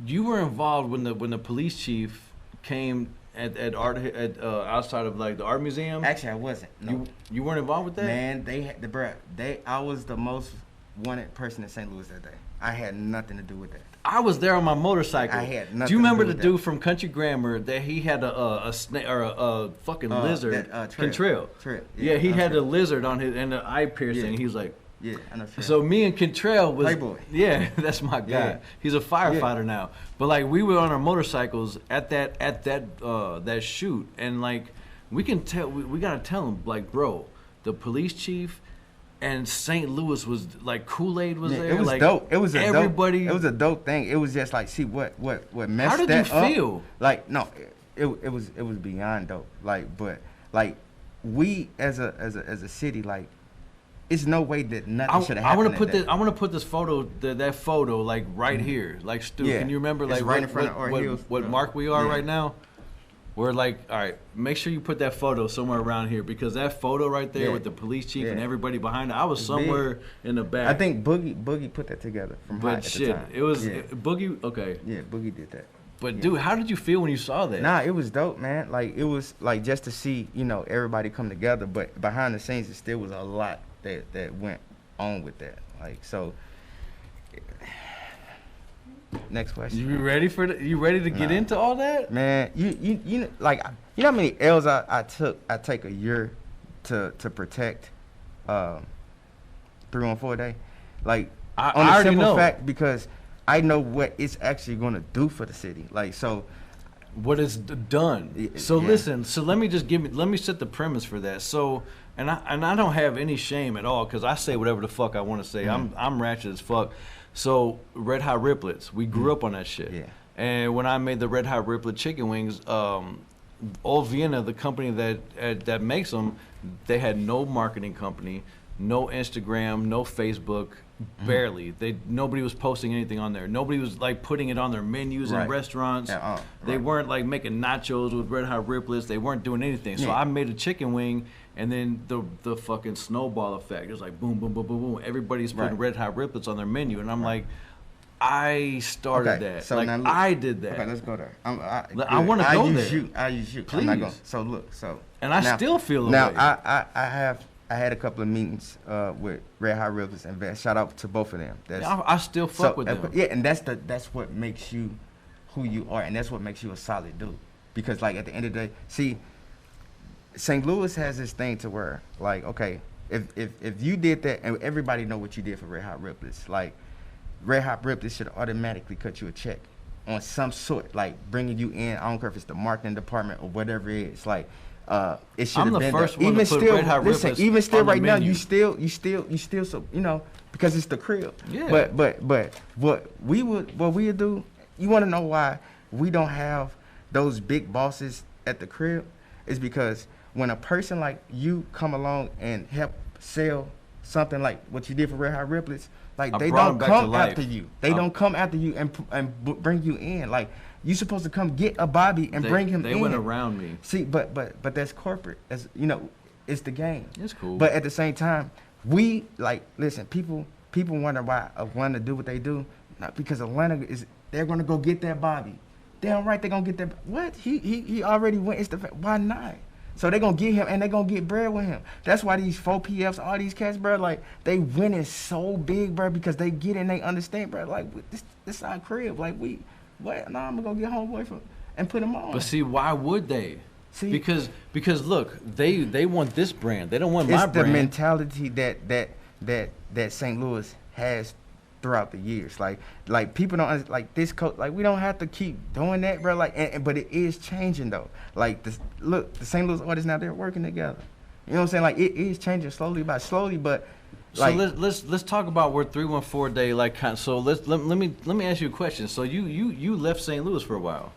you were involved when the police chief came at outside of like the art museum. Actually, I wasn't. No. You weren't involved with that? Man, I was the most wanted person in St. Louis that day. I had nothing to do with that. I was there on my motorcycle. I had Do nothing you remember to do the with dude that. from Country Grammar that he had a snake or a fucking lizard? Trail. Yeah, he I know had a Trail. lizard on his and the eye piercing. Yeah. he was like, Yeah, I know. Trail. so me and Contrail was Playboy. Yeah, that's my guy. Yeah. He's a firefighter now. But like we were on our motorcycles at that shoot, and like we gotta tell him, like, bro, the police chief and St. Louis was like Kool-Aid was there. It was like, dope. It was a everybody. Dope, it was a dope thing. It was just like, see what messed How did that you up. feel? Like no, it was beyond dope. Like, but like we as a city, like it's no way that nothing should have happened. I want to put this photo, that photo, like right here, like Stu. Yeah. Can you remember It's like right in front of our heels. what mark we are Yeah. right now? We're like, all right, make sure you put that photo somewhere around here, because that photo right there Yeah. with the police chief and Yeah. everybody behind it, I was It's somewhere in the back. I think Boogie put that together from Hot but at the shit, time. it was yeah. Boogie. Okay, Yeah, Boogie did that. but Yeah. dude, how did you feel when you saw that? Nah, it was dope, man. Like it was like just to see, everybody come together, but behind the scenes, it still was a lot that went on with that. Like so. Next question. You ready for you ready to get Nah. into all that? Man, you like how many L's I take a year to protect 314 Day, like I on a already simple know. fact, because I know what it's actually gonna do for the city. Like so, What is done. So Yeah. listen, so let me set the premise for that. So and I don't have any shame at all, because I say whatever the fuck I want to say. I'm ratchet as fuck. So Red Hot Riplets, we grew up on that shit. Yeah. And when I made the Red Hot Riplet chicken wings, Old Vienna, the company that makes them, they had no marketing company, no Instagram, no Facebook, barely. Nobody was posting anything on there. Nobody was like putting it on their menus in Right. restaurants. Yeah, They right. weren't like making nachos with Red Hot Riplets. They weren't doing anything. So Yeah. I made a chicken wing, and then the fucking snowball effect. It was like boom, boom, boom, boom, boom. Everybody's putting Right. Red Hot Riplets on their menu, and I'm like, I started Okay, that. so Like now look. I did that. Okay, let's go there. I good. wanna I go use there. you. I use you. I'm not Please. going. So look. So And I still feel the now. way. I had a couple of meetings with Red Hot Riplets and Vest. Shout out to both of them. That's, I still fuck with them. Yeah, and that's what makes you who you are, and that's what makes you a solid dude. Because like at the end of the day, see, St. Louis has this thing to where, like, okay, if you did that, and everybody know what you did for Red Hot Ripley's, like, Red Hot Ripley's should automatically cut you a check on some sort, like bringing you in. I don't care if it's the marketing department or whatever it is. Like, it should have been. I'm the first there. one Even to put still, Red Hot listen, Ripley's even still, on the right now, menu. you still, so you know, because it's the crib. Yeah. But what we would do? You want to know why we don't have those big bosses at the crib? Is because when a person like you come along and help sell something like what you did for Red Hot Ripley's, like they don't come after you. They don't come after you and bring you in. Like you supposed to come get a Bobby and bring him in. They went around me. See, but that's corporate. That's, you know, it's the game. It's cool. But at the same time, we like listen. People wonder why Atlanta do what they do. Not because Atlanta they're gonna go get that Bobby. Damn right, they're gonna get that. What? He already went. It's the why not? So they're gonna get him and they're gonna get bread with him. That's why these 4PFs, all these cats, bro, like they winning so big, bro, because they get in, they understand, bro. Like this our crib. Like what? Nah, I'm gonna go get homeboy and put him on. But see, why would they? See, because look, they want this brand. They don't want my brand. It's the mentality that St. Louis has throughout the years. Like people don't like this coach. Like we don't have to keep doing that, bro. Like, but it is changing though. Like the St. Louis artists now they're working together. You know what I'm saying? Like it is changing slowly, but like. So let's talk about where 314 Day like. So let me ask you a question. So you left St. Louis for a while.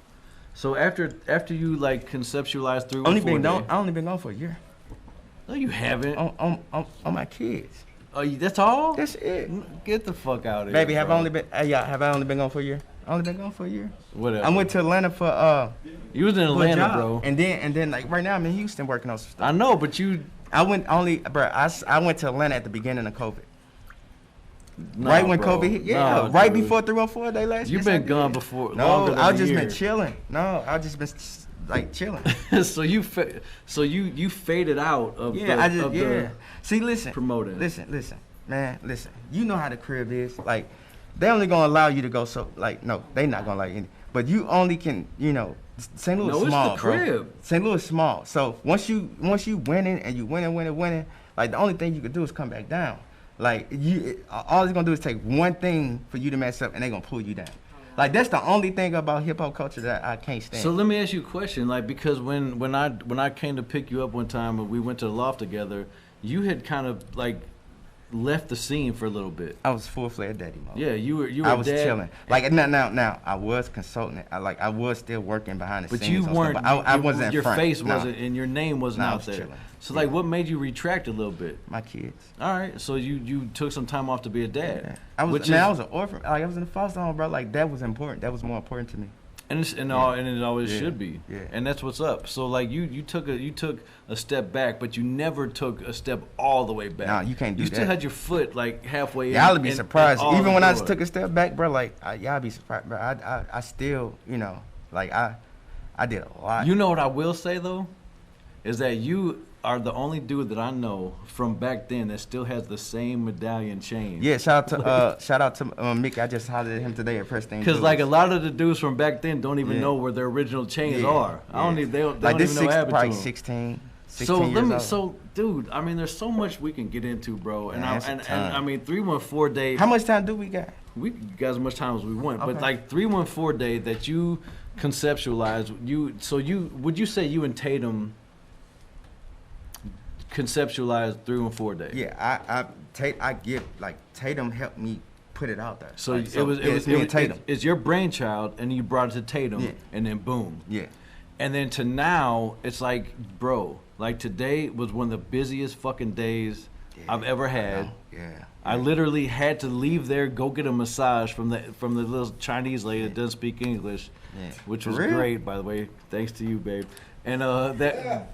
So after you like conceptualized 314 Day. I only been gone for a year. No, you haven't. On my kids. Oh, that's all? That's it. Get the fuck out of here. Baby, have I bro. only been? Have I only been gone for a year? Only been gone for a year. Whatever. I went to Atlanta for You was in for a Atlanta, job. bro. And then like right now I'm in Houston working on some stuff. I know, but you. I went to Atlanta at the beginning of COVID. Nah, Right when bro. COVID hit, yeah, Nah, right dude. before 314 Day last year. You've been gone before. No, longer than I a just year. been chilling. No, I just been like chilling. so you faded out of the See, listen, promoting. Listen, man, listen. You know how the crib is. Like, they only gonna allow you to go. So, like, no, they not gonna allow you. But you only can, you know, St. Louis No, small, it's the crib. bro. St. Louis small. So once you winning and you winning, like the only thing you can do is come back down. Like all it's gonna do is take one thing for you to mess up, and they gonna pull you down. Like that's the only thing about hip hop culture that I can't stand. So let me ask you a question, like because when I came to pick you up one time and we went to the loft together, you had kind of like left the scene for a little bit. I was full-fledged daddy mode. Yeah, you were. I was chilling. Like now, I was consulting. I was still working behind the But scenes. you weren't. But I wasn't. Your front. face No. wasn't, and your name wasn't No, I out was there. chilling. So like, what made you retract a little bit? My kids. All right, so you took some time off to be a dad. Yeah. I was an orphan. Like I was in the foster home, bro. Like that was important. That was more important to me. And it always Yeah. should be. Yeah. And that's what's up. So like you took a step back, but you never took a step all the way back. Nah, you can't do You that. still had your foot like halfway in. Y'all would be surprised. all Even the when I door. took a step back, bro. Like y'all be surprised, bro. I still, you know, like I did a lot. You know what I will say though, is that you are the only dude that I know from back then that still has the same medallion chain. Yeah, shout out to Mickey. I just hollered at him today at Preston. Because like a lot of the dudes from back then don't even know where their original chains are. I don't even. They don't like even this know what happened probably to them. 16 So years old. So dude, I mean, there's so much we can get into, bro. And Man, that's a ton. I mean, 314 Day. How much time do we got? We got as much time as we want, but Okay. like 314 Day that you conceptualized. Would you say you and Tatum conceptualized 314 Day? Yeah, I get like Tatum helped me put it out there. So Like, it's me and Tatum. It's your brainchild, and you brought it to Tatum, Yeah. and then boom. Yeah. And then to now, it's like, bro, like today was one of the busiest fucking days I've ever had. Yeah. I literally had to leave there, go get a massage from the little Chinese lady that doesn't speak English, Yeah. which For was real? great, by the way. Thanks to you, babe. And that,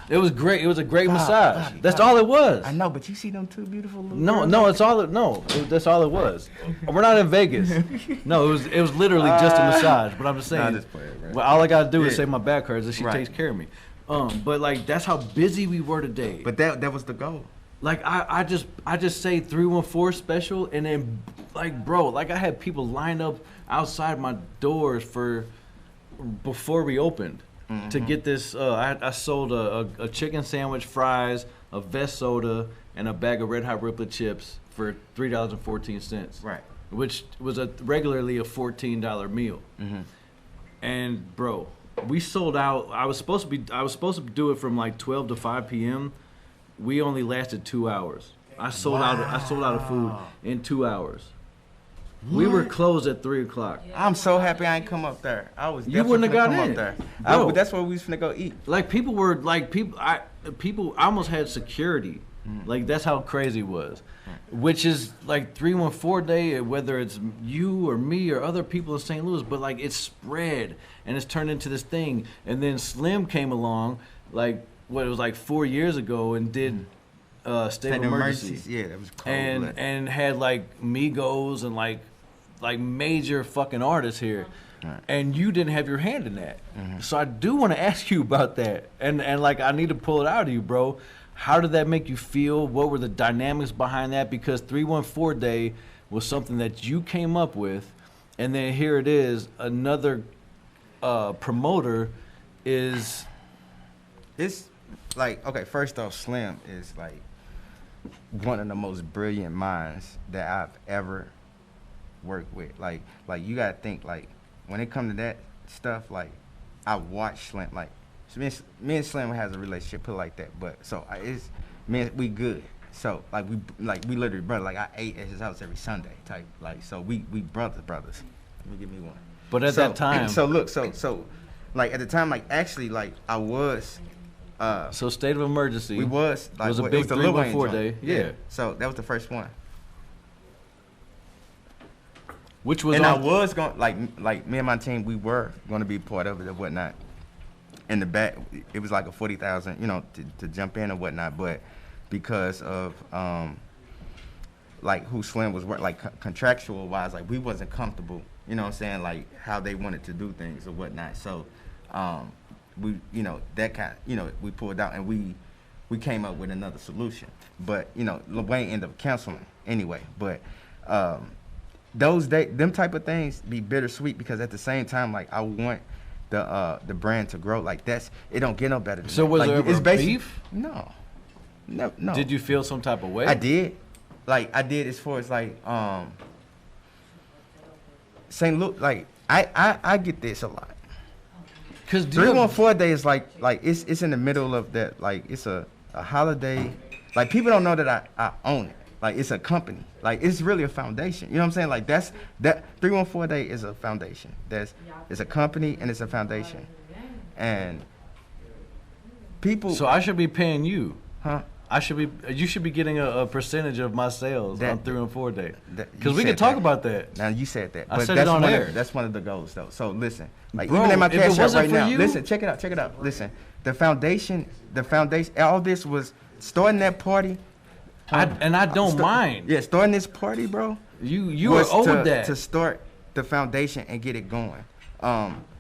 it was great. It was a great massage. That's all it was. I know, but you see them two beautiful little No, girls? no, that's all it was. We're not in Vegas. No, it was literally just a massage. But I'm just saying. Nah, just play it, bro. Well, all I gotta do is Yeah. say my back hurts, and she Right. takes care of me. But like that's how busy we were today. But that was the goal. Like I just say 314 special, and then like bro, like I had people lined up outside my doors before we opened. to get this. I sold a chicken sandwich, fries, a Vest soda, and a bag of Red Hot Riplet chips for $3.14. Right. Which was regularly a $14 meal. And bro, we sold out. I was supposed to do it from like 12 to 5 p.m. We only lasted 2 hours. I sold out of food in 2 hours. We were closed at 3 o'clock. I'm so happy I ain't come up there. I was. You wouldn't have got in. Up there. Bro. That's where we was finna go eat. Like I almost had security. Like that's how crazy it was. Which is like 314 day, whether it's you or me or other people in St. Louis, but like it's spread and it's turned into this thing. And then Slim came along, like what it was like 4 years ago, and did state of emergency. Yeah, that was cold. And had like Migos and like major fucking artists here. Right. And you didn't have your hand in that. So I do want to ask you about that. And like I need to pull it out of you, bro. How did that make you feel? What were the dynamics behind that? Because 314 Day was something that you came up with, and then here it is, another promoter is... It's like, okay, first off, Slim is like one of the most brilliant minds that I've ever worked with. Like you gotta think, like, when it comes to that stuff, like, I watch Slim, like, me and Slim has a relationship, put it like that. But so it's we good. So like we literally brother. Like I ate at his house every Sunday type. Like so we brothers. Let me give me one. But at that time, so look, so like at the time, like actually, like I was. So state of emergency. We was like was a big 314 Day. Yeah. So that was the first one. Which was and I was going like me and my team, we were going to be part of it or whatnot. In the back, it was like a 40,000, you know, to jump in or whatnot. But because of like who Slim was, like contractual wise, like we wasn't comfortable, you know what I'm saying, like how they wanted to do things or whatnot. So we, you know, that kind, you know, we pulled out and we came up with another solution. But you know, Lil Wayne ended up canceling anyway. But those them type of things be bittersweet because at the same time, like I want the brand to grow. Like it don't get no better than so that. was Like, there ever beef? No. Did you feel some type of way? I did. Like I did as far as like St. Louis, like I get this a lot. Cause 314 Day is like it's in the middle of that, like it's a holiday. Like people don't know that I own it. Like it's a company. Like it's really a foundation. You know what I'm saying? Like that 314 Day is a foundation. It's a company and it's a foundation. And people. So I should be paying you. Huh? You should be getting a percentage of my sales on 314 Day. Because we said can talk that. about that. Now you said that. I But said that's it on one air. That's one of the goals though. So listen, like Bro, even in my if it cash app wasn't right for now. you- Listen, check it out. Listen, the foundation. All this was starting that party. I don't mind. Yeah, starting this party, bro. You were was owed that. to start the foundation and get it going.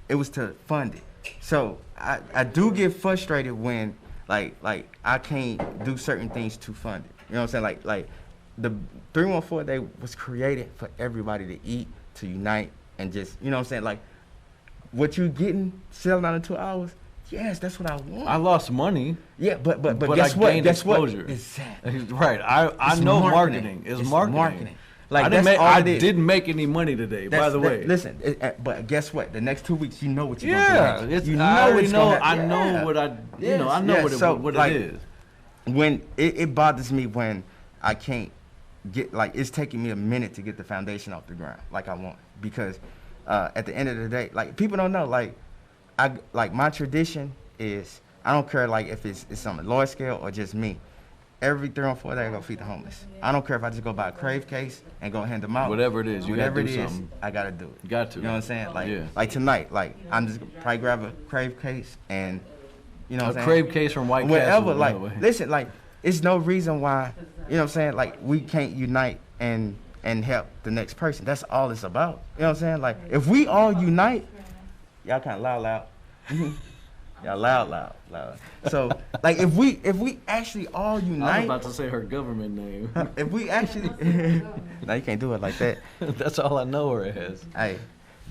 It was to fund it. So I do get frustrated when like I can't do certain things to fund it. You know what I'm saying? Like the 314 Day was created for everybody to eat, to unite, and just, you know what I'm saying? Like what you getting selling out in 2 hours? Yes, that's what I want. I lost money. Yeah, but But guess I what? gained Guess what? exposure. Exactly. Right. I It's know marketing. marketing. It's It's marketing. marketing. Like, I didn't that's all I it is. didn't make any money today, by the way. Listen, but guess what? The next 2 weeks, you know what you're Yeah, gonna do. it's, You I already it's know. gonna I happen. know Yeah. what I. You know, I know Yes, what so, it like, is. When it bothers me when I can't get, like, it's taking me a minute to get the foundation off the ground like I want, because at the end of the day, like, people don't know, like my tradition is, I don't care like if it's on a lower scale or just me. Every 314 Day I go feed the homeless. I don't care if I just go buy a Crave case and go hand them out. Whatever it is, you gotta Whatever do it is, something. I gotta do it. You got to. You know what I'm saying? Like, Yeah. like tonight, like I'm just gonna probably grab a Crave case and, you know what A I'm saying? Crave case from White Whatever, Castle. by like, the way. listen, like, it's no reason why, you know what I'm saying? Like, we can't unite and help the next person. That's all it's about. You know what I'm saying? Like, if we all unite, y'all kind of loud. Y'all loud. So, like, if we actually all I was unite, about to say her government name. if we actually, no, you can't do it like that. That's all I know her as. Hey,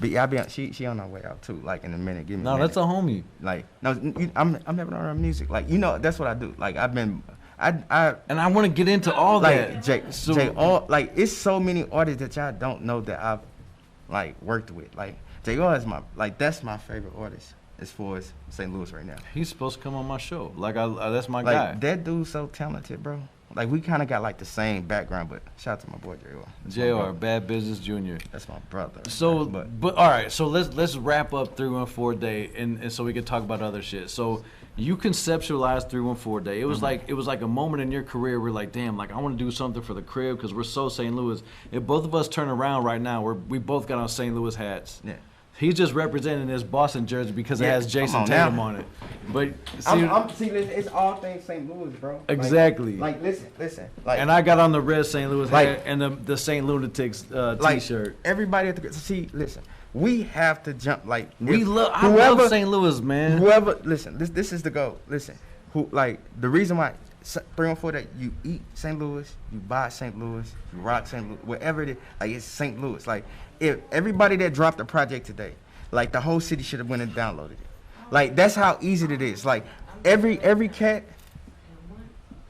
But yeah, I be on, she on her way out too. Like in a minute, give me. No, a that's minute. a homie. Like no, I'm having her music. Like that's what I do. Like I've been, I And I want to get into all like that. Jay, all like it's so many artists that y'all don't know that I've like worked with. Like J.R. is that's my favorite artist as far as St. Louis right now. He's supposed to come on my show. Like that's my Like guy. that dude's so talented, bro. Like we kind of got like the same background, but shout out to my boy J.R. Jr. Bad Business Jr. That's my brother. So, but but all right. So let's wrap up 314 Day, and so we can talk about other shit. So you conceptualized 314 Day. It was like a moment in your career where like, damn, like I want to do something for the crib because we're so St. Louis. If both of us turn around right now, we both got on St. Louis hats. yeah. He's just representing his Boston jersey because it Yeah, has Jason come on Tatum now. on it. But See, it's all things St. Louis, bro. Exactly. Like listen. Like, and I got on the red St. Louis Like- hat and the St. Lunatics like T-shirt. everybody at the listen. We have to jump. Like I if love St. Louis, man. Whoever listen, this is the goal. Listen, the reason why 314 that you eat St. Louis, you buy St. Louis, you rock St. Louis, whatever it is, like it's St. Louis. Like if everybody that dropped a project today, like the whole city should have went and downloaded it. Like that's how easy it is. Like every cat,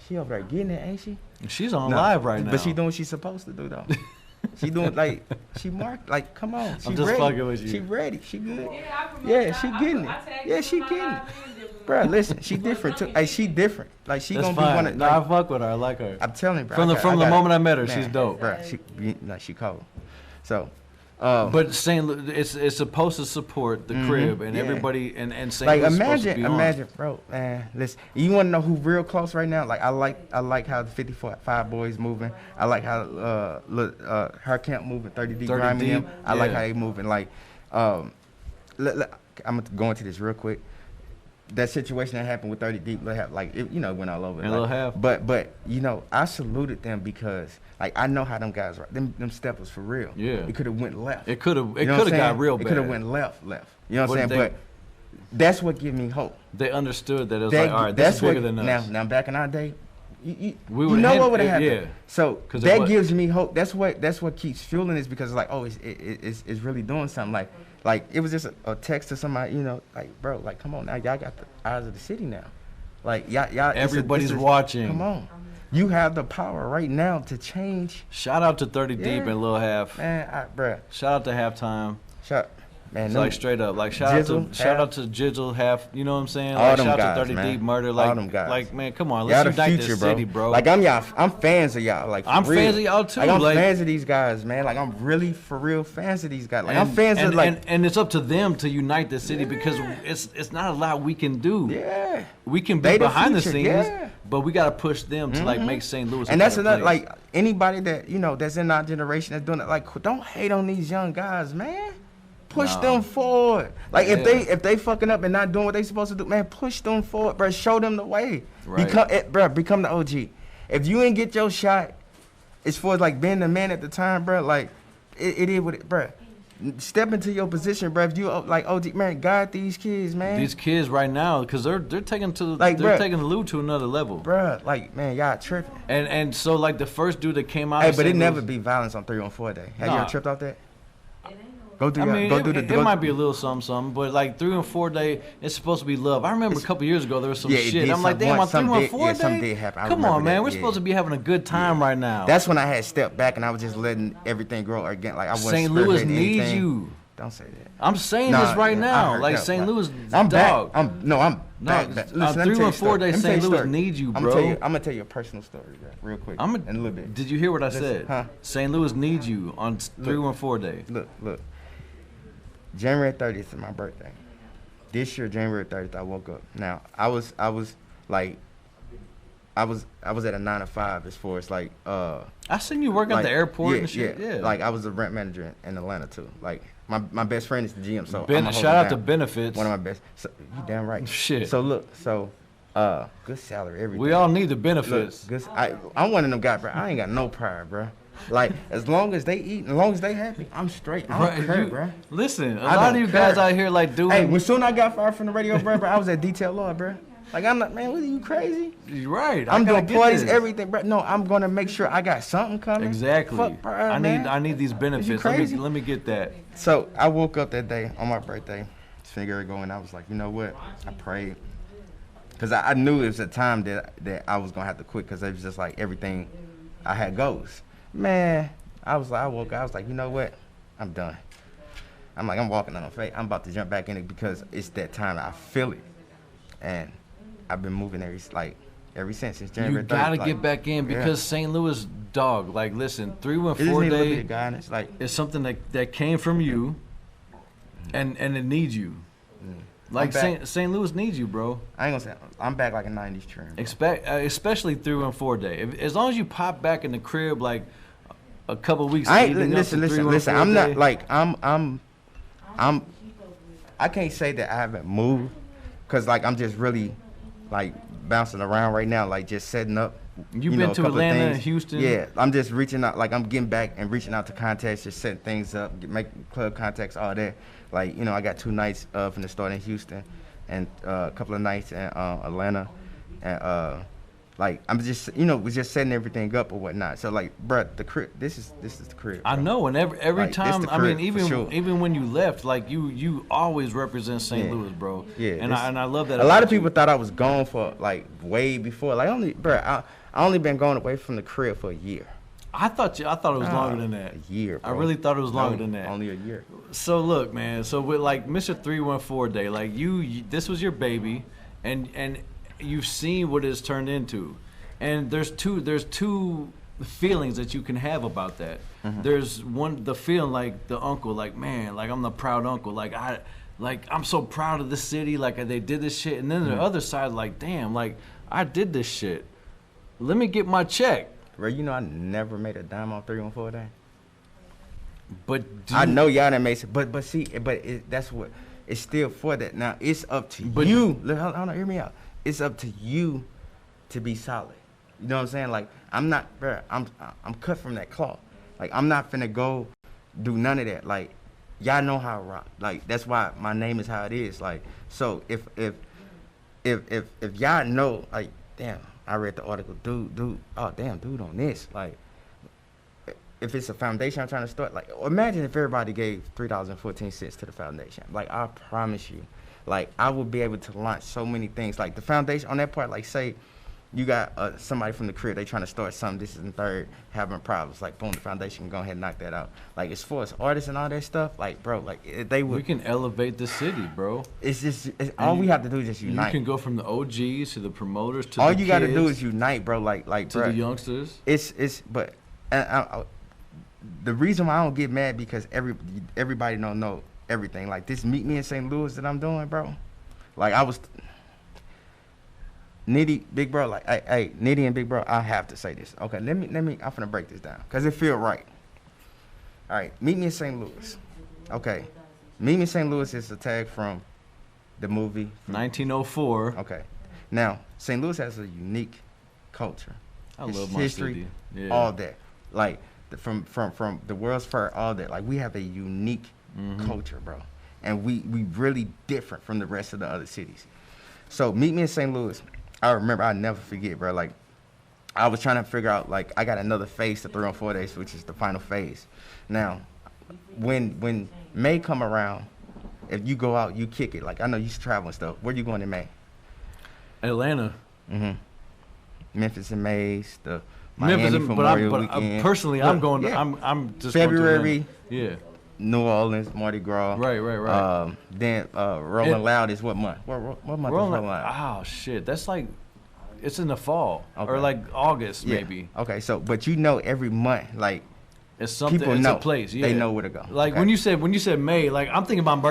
she over there getting it, ain't she? She's on No, live right now. But she doing what she's supposed to do though. She doing she marked like come on. She I'm just ready. fucking with you. She ready. She good. Yeah, Yeah, she getting it. Yeah, she getting it. Bro, listen, she different too. Hey, she different. Like she That's gonna fine. be one of. No, Like, I fuck with her. I like her. I'm telling you, bro. From the moment I met her, she's dope. Bro, she cold. So, But it's supposed to support the crib and yeah. everybody and St. like Louis is supposed to be imagine, bro, man. Listen, you want to know who real close right now? Like I like how the 55 boys moving. I like how her camp moving, 30 deep, 30 grinding deep, them. I like yeah. how they moving. Like, I'm gonna go into this real quick. That situation that happened with 30 Deep, like it, went all over. And Lil Half. But I saluted them because like I know how them guys are. Them steppers for real. Yeah. It could have went left. It could have You know what I'm got saying? real It bad. could have went left. You know what I'm But saying? But that's what give me hope. They understood that it was like, all right, this That's is bigger what, than us. Now back in our day, you would've know had- what would have yeah. happened. So 'Cause it that was- gives me hope. That's what keeps fueling this because like it's really doing something. Like it was just a text to somebody, like bro, like come on now, y'all got the eyes of the city now. Like y'all Everybody's this is- watching. Come on, you have the power right now to change. Shout out to 30 Deep Yeah. and Lil Half. Man, bruh, Shout out to Halftime. man. It's them- like straight up, like shout out Jizzle, to Jizzle, Half. You know what I'm saying? All Like them shout out guys, to 30 man. Deep, Murder. All Like them guys. like man, come on, Y'all let's the unite future, this city, bro. Like I'm fans of y'all. Like for I'm real. fans of y'all, too, Like I'm like- fans of these guys, man. Like I'm really for real fans of these guys. Like I'm fans and, of like and it's up to them to unite the city because it's not a lot we can do. yeah. We can They be the behind the future, scenes, yeah. but we gotta push them to like make St. Louis. And a that's better another place. like anybody that that's in our generation that's doing it. Like don't hate on these young guys, man. Push Nah. them forward. Like Yeah. if they fucking up and not doing what they supposed to do, man, push them forward, bro. Show them the way. Right. Become the OG. If you ain't get your shot, as far as like being the man at the time, bro, like it is what it, bro. Step into your position, bro. If you like OG, man, guide these kids, man. These kids right now, because they're taking Like, they're bruh. taking the loot to another level. Bruh, like man, y'all tripping. And so like the first dude that came out. Hey, of but it St. never Louis- be violence on 314 day. Have you Nah. ever tripped off that? Go do I your, mean, go do the. it might be a little something, but like 314 Day, it's supposed to be love. I remember a couple years ago there was some Yeah, it shit. did I'm like, some- damn, on something did- 314 yeah, Day. something did happen. I Come remember on, man, that, we're yeah. supposed to be having a good time right now. That's when I had stepped back and I was just letting everything grow again. Like I wasn't St. Louis spearheading needs anything. you. Don't say that. I'm saying Nah, this right yeah, I now. heard Like that. St. Louis, I'm dog. back. I'm No, back. on Listen, let me tell you a 314 story. Day, Let me tell St. you a Louis story. needs you, I'm bro. gonna tell you a personal story, bro, real quick. I'm in a little bit. Did you hear what I said? Huh? St. Louis needs you on 314 Day. Look. January 30th is my birthday. This year, January 30th, I woke up. Now, I was at a 9 to 5 as far as like I seen you work at the airport and shit. Yeah. Like I was a rent manager in Atlanta too. Like my best friend is the GM, so Ben- I'ma hold shout it out to down. Benefits. One of my best. So, you damn right. Shit. So look, good salary, everything. We all need the Look, benefits. good. I'm one of them guys, bro. I ain't got no pride, bro. Like as long as they eat, as long as they happy, I'm straight. I don't care, bro. Listen, a I lot of don't you guys care. out here like doing. Hey, when soon I got fired from the radio, bro, I was at Detail Law, bro. Like, I'm not, man, what are you crazy? You're right. I'm I gotta doing get parties, this. everything, bro. No, I'm gonna make sure I got something coming. Exactly. Fuck, bro, I need these benefits. crazy? Let me get that. So I woke up that day on my birthday, finger ago, and I was like, you know what? I prayed. Because I knew it was a time that I was gonna have to quit, because it was just like everything I had goes. Man, I woke up, I was like, you know what? I'm done. I'm like, I'm walking on a fate. I'm about to jump back in it because it's that time. I feel it. And I've been moving ever since January 3rd. You gotta like, get back in because St. Louis, dog. Like, listen, 314 day guidance, like, is something that came from you, and it needs you. Like St. Louis needs you, bro. I ain't gonna say I'm back like a '90s trend. Especially 314 day. As long as you pop back in the crib like a couple weeks. Listen. I'm not like I can't say that I haven't moved, cause like I'm just really like bouncing around right now, like just setting up. You've been to Atlanta and Houston? Yeah, I'm just reaching out, like I'm getting back and reaching out to contacts, just setting things up, making club contacts, all that. Like, I got 2 nights from the start in Houston and a couple of nights in Atlanta. And like I'm just, we're just setting everything up or whatnot. So like, bruh, the crib, this is the crib. Bro. I know, and every like, time, I mean, even when you left, like you always represent St. Louis, bro. Yeah, and I love that. A lot of people thought I was gone for like way before. Like I only been going away from the crib for a year. I thought it was longer than that. A year, bro. I really thought it was longer than that. Only a year. So look, man. So with like Mr. 314 Day, like you this was your baby, and you've seen what it's turned into, and there's two feelings that you can have about that. Mm-hmm. There's the feeling like the uncle, like, man, like I'm the proud uncle, like I'm so proud of the city, like they did this shit, and then the other side, like, damn, like I did this shit. Let me get my check. Bro, I never made a dime on 314 Day. But I know y'all done made some, but that's what it's still for that. Now it's up to you. Hold on, hear me out. It's up to you to be solid. You know what I'm saying? Like I'm not, bro. I'm cut from that cloth. Like I'm not finna go do none of that. Like y'all know how I rock. Like that's why my name is how it is. Like so if y'all know, like, damn, I read the article, dude on this. Like, if it's a foundation I'm trying to start, like, imagine if everybody gave $3.14 to the foundation. Like, I promise you, like, I will be able to launch so many things. Like, the foundation on that part, like, say you got somebody from the crib, they trying to start something, this is in third, having problems. Like, boom, the foundation can go ahead and knock that out. Like, as far as artists and all that stuff, like, bro, like, they would. We can elevate the city, bro. All we have to do is just unite. You can go from the OGs to the promoters to all the you kids, got to do is unite, bro. Like, to bro, the youngsters. But the reason why I don't get mad because everybody don't know everything. Like this Meet Me in St. Louis that I'm doing, bro. Like I was Nitty, Big Bro, like, hey, Nitty and Big Bro, I have to say this. Okay, let me, I'm finna break this down, because it feel right. All right, Meet Me in St. Louis. Okay, Meet Me in St. Louis is a tag from the movie. 1904. Okay, now, St. Louis has a unique culture. I love my history, city. Yeah. All that. Like, from the World's Fair, all that. Like, we have a unique culture, bro. And we really different from the rest of the other cities. So, Meet Me in St. Louis. I remember, I'll never forget, bro. Like, I was trying to figure out, like, I got another phase to 3 on 4 days, which is the final phase. Now, when May come around, if you go out, you kick it. Like, I know you travel and stuff. Where you going in May? Atlanta. Memphis in May, the Miami Memorial Weekend. Personally, I'm going. Yeah. I'm just February. Going to New Orleans, Mardi Gras. Right. Then Rolling Loud is what month? What month is Rolling Loud? Oh shit, that's like, it's in the fall or like August maybe. Okay, so but you know every month, like, it's something. People it's know. A place. Yeah. They know where to go. Like, when you said May, like, I'm thinking about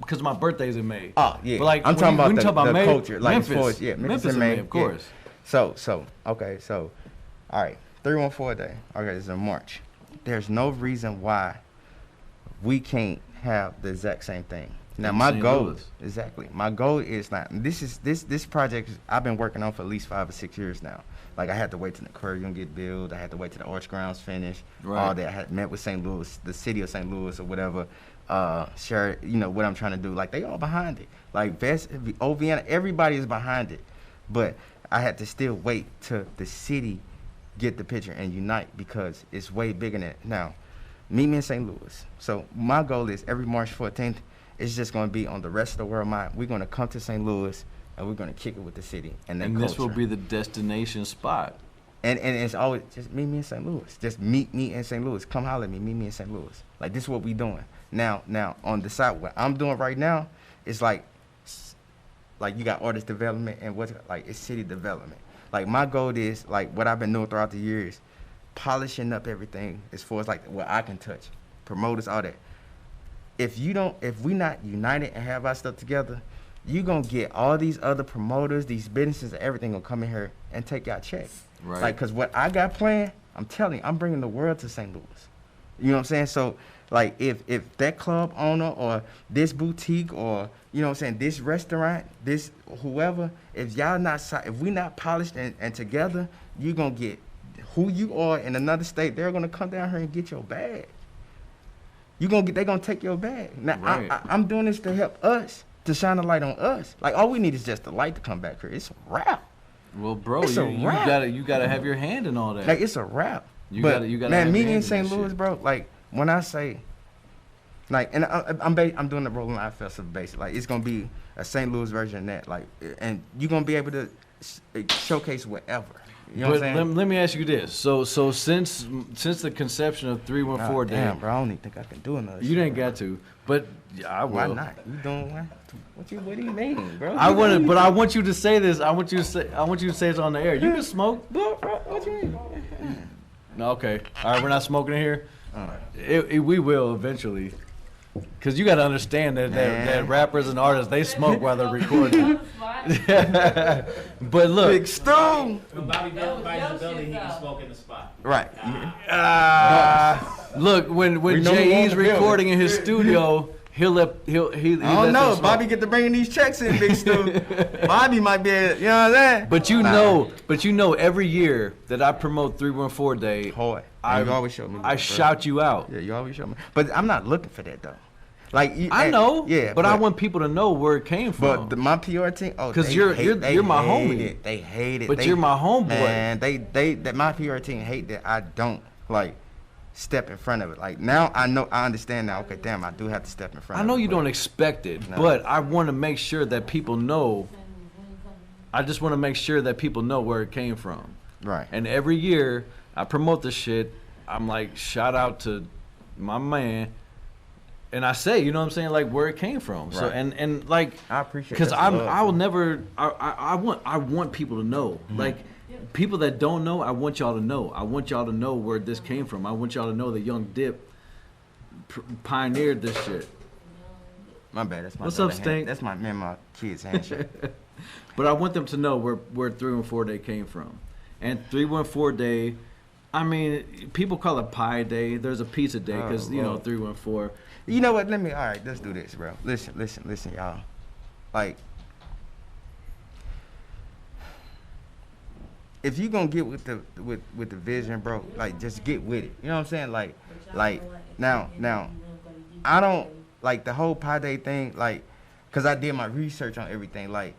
because my birthday's in May. Oh yeah. But like, I'm talking about the May, culture, like Memphis. Memphis in May, of course. Yeah. So all right, 314 day. Okay, it's in March. There's no reason why we can't have the exact same thing. Now in my St. goal, Louis. exactly. My goal is not. This project I've been working on for at least 5 or 6 years now. Like I had to wait till the aquarium get built. I had to wait till the arch grounds finish. Right. All that. I had met with St. Louis, the city of St. Louis or whatever. Share, what I'm trying to do. Like they all behind it. Like OVN, everybody is behind it. But I had to still wait till the city get the picture and unite because it's way bigger than that. Now, meet me in St. Louis. So my goal is every March 14th, it's just going to be on the rest of the world mind. We're going to come to St. Louis and we're going to kick it with the city and this will be the destination spot. And it's always just meet me in St. Louis. Just meet me in St. Louis. Come holler at me. Meet me in St. Louis. Like this is what we doing. Now on the side, what I'm doing right now is like you got artist development and it's city development. Like my goal is like what I've been doing throughout the years, polishing up everything as far as like what I can touch, promoters, all that. If we not united and have our stuff together, you gonna get all these other promoters, these businesses, everything gonna come in here and take y'all check. Right. Like, cause what I got planned, I'm telling you, I'm bringing the world to St. Louis. You know what I'm saying? So, like, if that club owner or this boutique or this restaurant, this whoever, if we not polished and together, you gonna get who you are in another state. They're gonna come down here and get your bag. They gonna take your bag. Now Right. I'm doing this to help us, to shine a light on us. Like all we need is just the light to come back here. It's a wrap. Well, bro, It's a you wrap. gotta have your hand in all that. Like it's a wrap. You but gotta man, have meeting your in hand in St. that Louis, shit. bro. Like when I say, like, and I'm doing the Rolling Eye Festival basically. Like it's gonna be a St. Louis version of that. Like, and you're gonna be able to showcase whatever. You know what I'm saying? Let me ask you this. So since the conception of 314 Day, Damn, bro, I don't even think I can do another. you shit, didn't bro. got to, but I will. Why not? You doing what? What do you mean, bro? I want you to say this. I want you to say it on the air. You can smoke. Bro, what you mean? No, okay. All right, we're not smoking in here. We will eventually. Cause you gotta understand that rappers and artists, they smoke while they're recording. But look, Big Stone. When Bobby bites his belly, he can smoke in the spot. Right. look, when We know who Jay own E's the building. recording in his studio, he I lets don't them know. smoke. Bobby get to bringing these checks in, Big Stu. Bobby might be, you know what I'm saying? But you know, every year that I promote 314 Day, Boy, I you always show me. I love, bro. shout you out. Yeah, you always show me. But I'm not looking for that though. Like I know, yeah, but I want people to know where it came from. But my PR team, 'Cause you're my homie. It. They hate it. But you're my homeboy. Man, that my PR team hate that I don't like step in front of it. Like now I understand now. Okay, damn, I do have to step in front. I of know it, you but- don't expect it, No. but I want to make sure that people know. I just want to make sure that people know where it came from. Right. And every year I promote this shit. I'm like, shout out to my man. And I say, you know what I'm saying, like where it came from. So Right. and like, I appreciate because that's love, I will bro. never. I want people to know. Mm-hmm. Like people that don't know, I want y'all to know. I want y'all to know where this came from. I want y'all to know that Young Dip pioneered this shit. My bad. That's my. What's brother up, Stink? That's my kid's handshake. But I want them to know where 314 Day came from. And 314 Day, I mean, people call it Pie Day. There's a Pizza Day because, Oh, you know, Lord. 314. You know what? All right, let's do this, bro. Listen, y'all. Like, if you gonna get with the vision, bro, like just get with it. You know what I'm saying? Like now, I don't like the whole Pi Day thing, like, cause I did my research on everything. Like,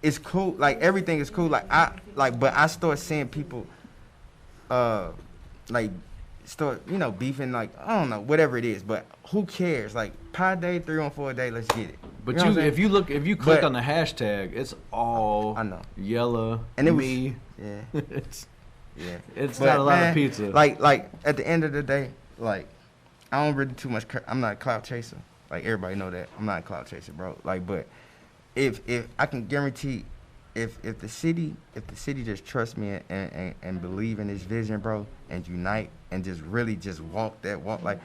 it's cool. Like everything is cool. But I start seeing people, like, start beefing. Like I don't know, whatever it is. But who cares? Like Pi Day, 314 Day, let's get it. But know what I'm saying? if you click But- on the hashtag, it's all I know. yellow, And it was- me. Yeah. it's Yeah. it's But, not a lot man, of pizza. Like at the end of the day, like I don't really too much. I'm not a cloud chaser. Like everybody know that I'm not a cloud chaser, bro. Like, but if I can guarantee, if the city just trust me and believe in this vision, bro, and unite and just really just walk that walk, like,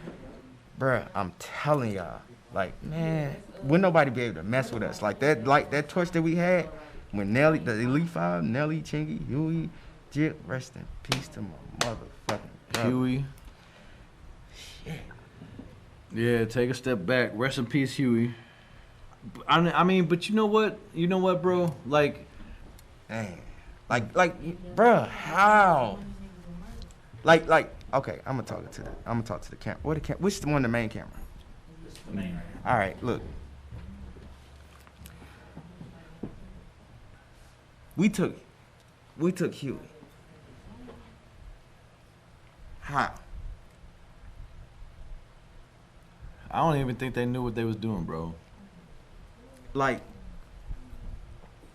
bro, I'm telling y'all, like, man, will nobody be able to mess with us like that torch that we had when Nelly, the Elite Five, Nelly, Chingy, Huey, Jip, rest in peace to my motherfucking brother. Huey. Yeah, take a step back. Rest in peace, Huey. I mean, but you know what? You know what, bro? Like, Dang. Like, bruh, how? Like, okay, I'm gonna talk to the camera. Which the one, the main camera? Man. All right, look. We took Huey. How? I don't even think they knew what they was doing, bro. Like,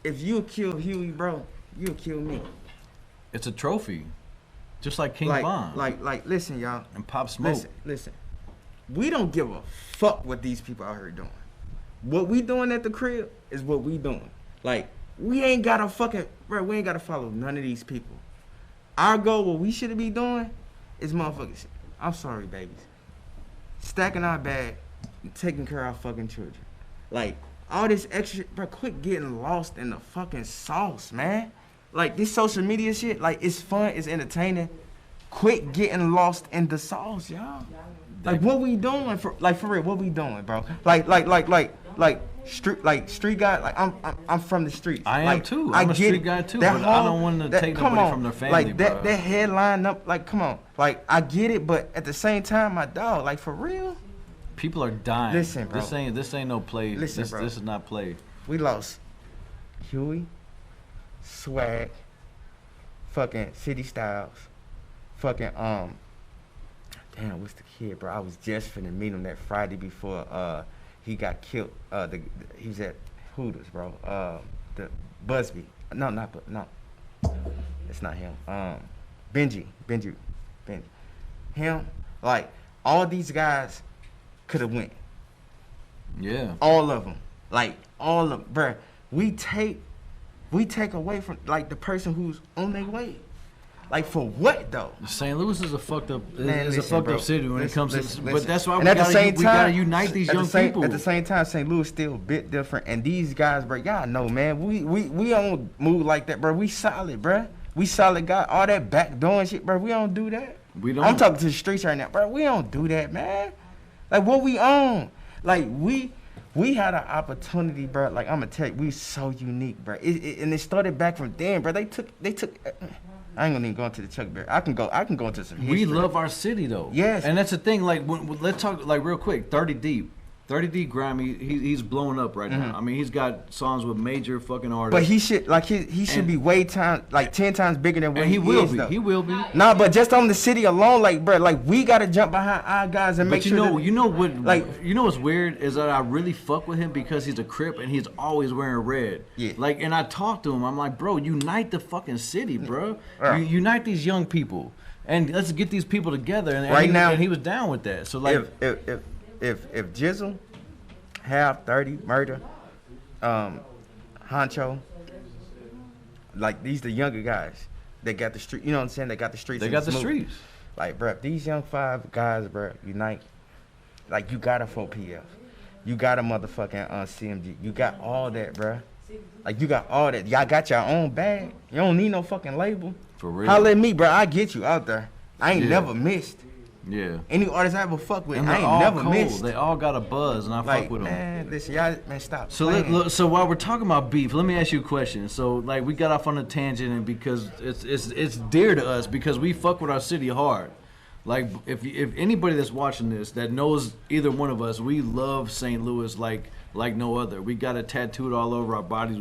if you kill Huey, bro, you'll kill me. It's a trophy, just like King Von. Like, listen, y'all. And Pop Smoke. Listen. We don't give a fuck what these people out here doing. What we doing at the crib is what we doing. Like, we ain't gotta follow none of these people. Our goal, what we should be doing, is motherfuckers. I'm sorry, babies. Stacking our bag and taking care of our fucking children. Like, all this extra, bro, quit getting lost in the fucking sauce, man. Like, this social media shit, like, it's fun, it's entertaining. Quit getting lost in the sauce, y'all. Like, what we doing for real? What we doing, bro? Like street guy. Like, I'm from the streets. I am like, too. I'm a street guy too. But I don't want to take nobody from their family, like bro. that headline up. Like, come on. Like, I get it, but at the same time, my dog. Like, for real. People are dying. Listen, bro. This ain't no play. Listen, bro. This is not play. We lost Huey, Swag, fucking City Styles, fucking damn, what's the kid, bro? I was just finna meet him that Friday before he got killed. He was at Hooters, bro. The Busby. No, it's not him. Benji. Him. Like, all these guys could have went. Yeah. All of them. Like, all of them. Bruh, we take away from, like, the person who's on their way. Like, for what, though? St. Louis is a fucked up, bro. city when it comes to. But that's why we gotta unite these young people. At the same time, St. Louis still a bit different. And these guys, bro, y'all know, man, we don't move like that, bro. We solid, bro. We solid guy. All that backdoor shit, bro, we don't do that. We don't. I'm talking to the streets right now, bro. We don't do that, man. Like, what we own? Like, we had an opportunity, bro. Like, I'm gonna tell you, we so unique, bro. And it started back from then, bro. They took. I ain't gonna even go into the Chuck Berry. I can go into some history. We love our city, though. Yes. And that's the thing. Like, let's talk, like, real quick. 30 Deep. 30 Deep Grammy, he's blowing up right now. I mean, he's got songs with major fucking artists. But he should be 10 times bigger than what he is, though. He will be. Nah, but just on the city alone, like, bro, like, we gotta jump behind our guys and make sure. But you know what's weird is that I really fuck with him because he's a Crip and he's always wearing red. Yeah. Like, and I talk to him. I'm like, bro, unite the fucking city, bro. Unite these young people and let's get these people together. And he was down with that. So like, if Jizzle, Half, 30, Murder, Honcho, like, these the younger guys that got the street. You know what I'm saying? They got the streets. They got the streets. Like, bro, these young 5 guys, bro, unite. Like, you got a 4PF. You got a motherfucking CMG. You got all that, bro. Like, you got all that. Y'all got your own bag. You don't need no fucking label. For real. Holla at me, bro. I get you out there. I ain't never missed. Yeah. Any artist I ever fuck with, And I ain't never missed. They all got a buzz, and I fuck with them. Man, listen, y'all, man, stop. So while we're talking about beef, let me ask you a question. So like, we got off on a tangent, and because it's dear to us because we fuck with our city hard. Like, if anybody that's watching this that knows either one of us, we love St. Louis like no other. We got it tattooed all over our bodies.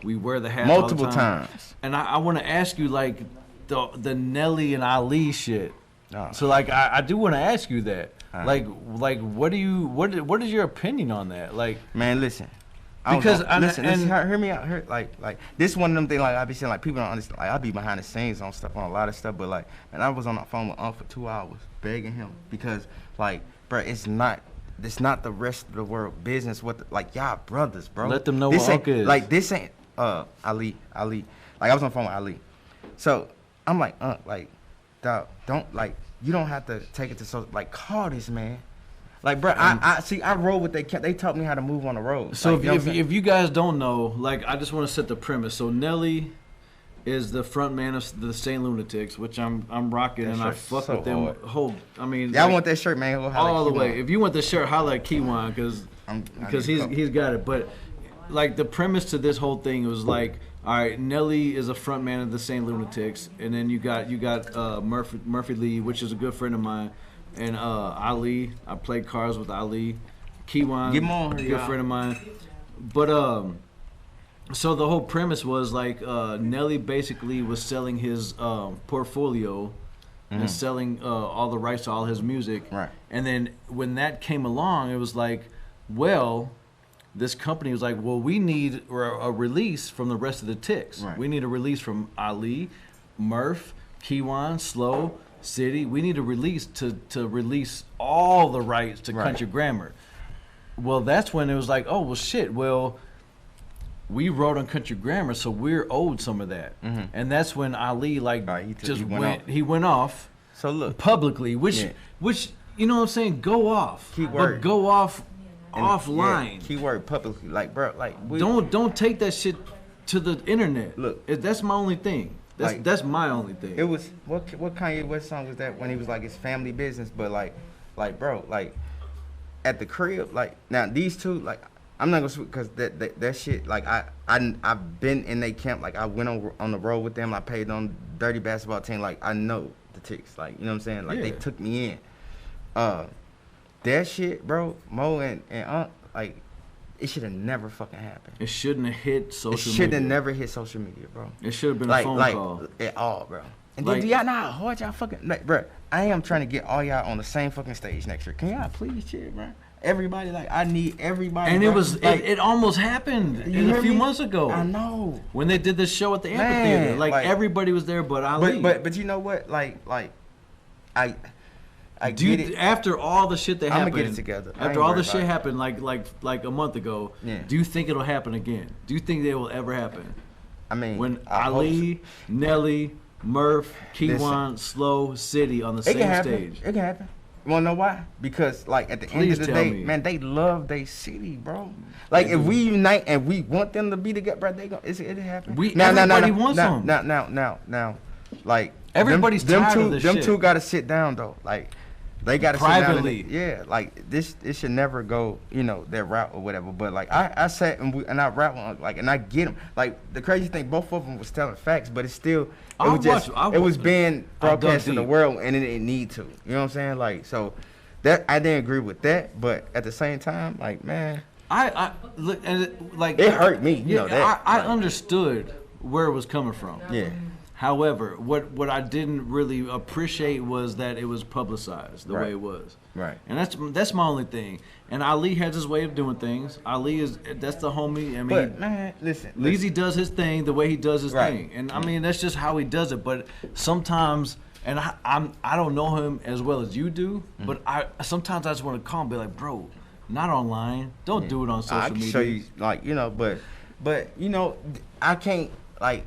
We wear the hat multiple all the time. times. And I want to ask you, like, the Nelly and Ali shit. Oh. So like, I do want to ask you that. Like what is your opinion on that? Like, man, listen. Because listen, hear me out. Like this one of them things. Like, I be saying, like, people don't understand. Like, I be behind the scenes on a lot of stuff. But like, man, I was on the phone with for 2 hours begging him because, like, bro, it's not the rest of the world business. Like, y'all brothers, bro. Let them know this what is. Like, this ain't Ali. Like, I was on the phone with Ali. So I'm like, like, dog, don't, like, you don't have to take it to so, like, call this man. Like, bro, I roll with they taught me how to move on the road. So like, if you guys don't know, like, I just want to set the premise. So Nelly is the front man of the St. Lunatics, which I'm rocking, and I fuck so with them. hard. I mean, y'all like, want that shirt, man? all the way. If you want the shirt, holla at Kiwan, because because he's got it. But like the premise to this whole thing was like, all right, Nelly is a front man of the Saint Lunatics, and then you got Murphy Lee, which is a good friend of mine, and Ali. I played cards with Ali. Kiwan, good friend of mine. But so the whole premise was like Nelly basically was selling his portfolio and selling all the rights to all his music. Right. And then when that came along, it was like, well, this company was like, well, we need a release from the rest of the Ticks. Right. We need a release from Ali, Murph, Kiwan, Slow, City. We need a release to release all the rights to Country Grammar. Well, that's when it was like, oh, well, shit, well, we wrote on Country Grammar, so we're owed some of that. And that's when Ali, he went off. So look. Publicly, which, you know what I'm saying, go off. Keyword. But go off And, offline. Yeah, keyword publicly, like bro, like don't take that shit to the internet. Look, that's my only thing. That's my only thing. It was what Kanye West song was that when he was like it's family business, but like bro, like at the crib, like now these two, like I'm not gonna because that shit, like I've been in their camp, like I went on the road with them, I played on Dirty Basketball Team, like I know the Ticks, like you know what I'm saying, like they took me in. That shit, bro, Mo and like, it should have never fucking happened. It shouldn't have hit social media. It should have never hit social media, bro. It should have been a phone call. At all, bro. And then do y'all know how hard y'all fucking, like, bro, I am trying to get all y'all on the same fucking stage next year. Can y'all please chill, bro? Everybody, like, I need everybody. And bro. it was, like, it almost happened a few months ago. I know. When they did this show at the amphitheater. Like everybody was there but Ali. But you know what? Like, I get it. After all the shit that happened, I'm gonna get it together. After all the shit happened, like a month ago, do you think it'll happen again? Do you think it will ever happen? I mean, when Ali, Nelly, Murph, Kiwan, Slow, City on the same stage. It can happen. You wanna know why? Because like at the end of the day, man, they love their city, bro. Like if we unite and we want them to be together, bro, it'll happen. Everybody wants them. Now, like everybody's tired of this shit. Them two gotta sit down though, like. They got to privately. Sit down like this should never go, that route or whatever. But like I sat and I rap on, like, and I get them. Like the crazy thing, both of them was telling facts, but it's still it was being broadcast to the world, and it didn't need to. You know what I'm saying? Like so, that I didn't agree with that, but at the same time, like man, I look and it hurt me. You know that I understood where it was coming from. Yeah. However, what I didn't really appreciate was that it was publicized the way it was. Right. And that's my only thing. And Ali has his way of doing things. Ali that's the homie. I mean, but man, listen. Leezy does his thing the way he does his thing, and I mean that's just how he does it. But sometimes, and I don't know him as well as you do, but sometimes I just want to call and be like, bro, not online. Don't do it on social media. I can show you, like but I can't like.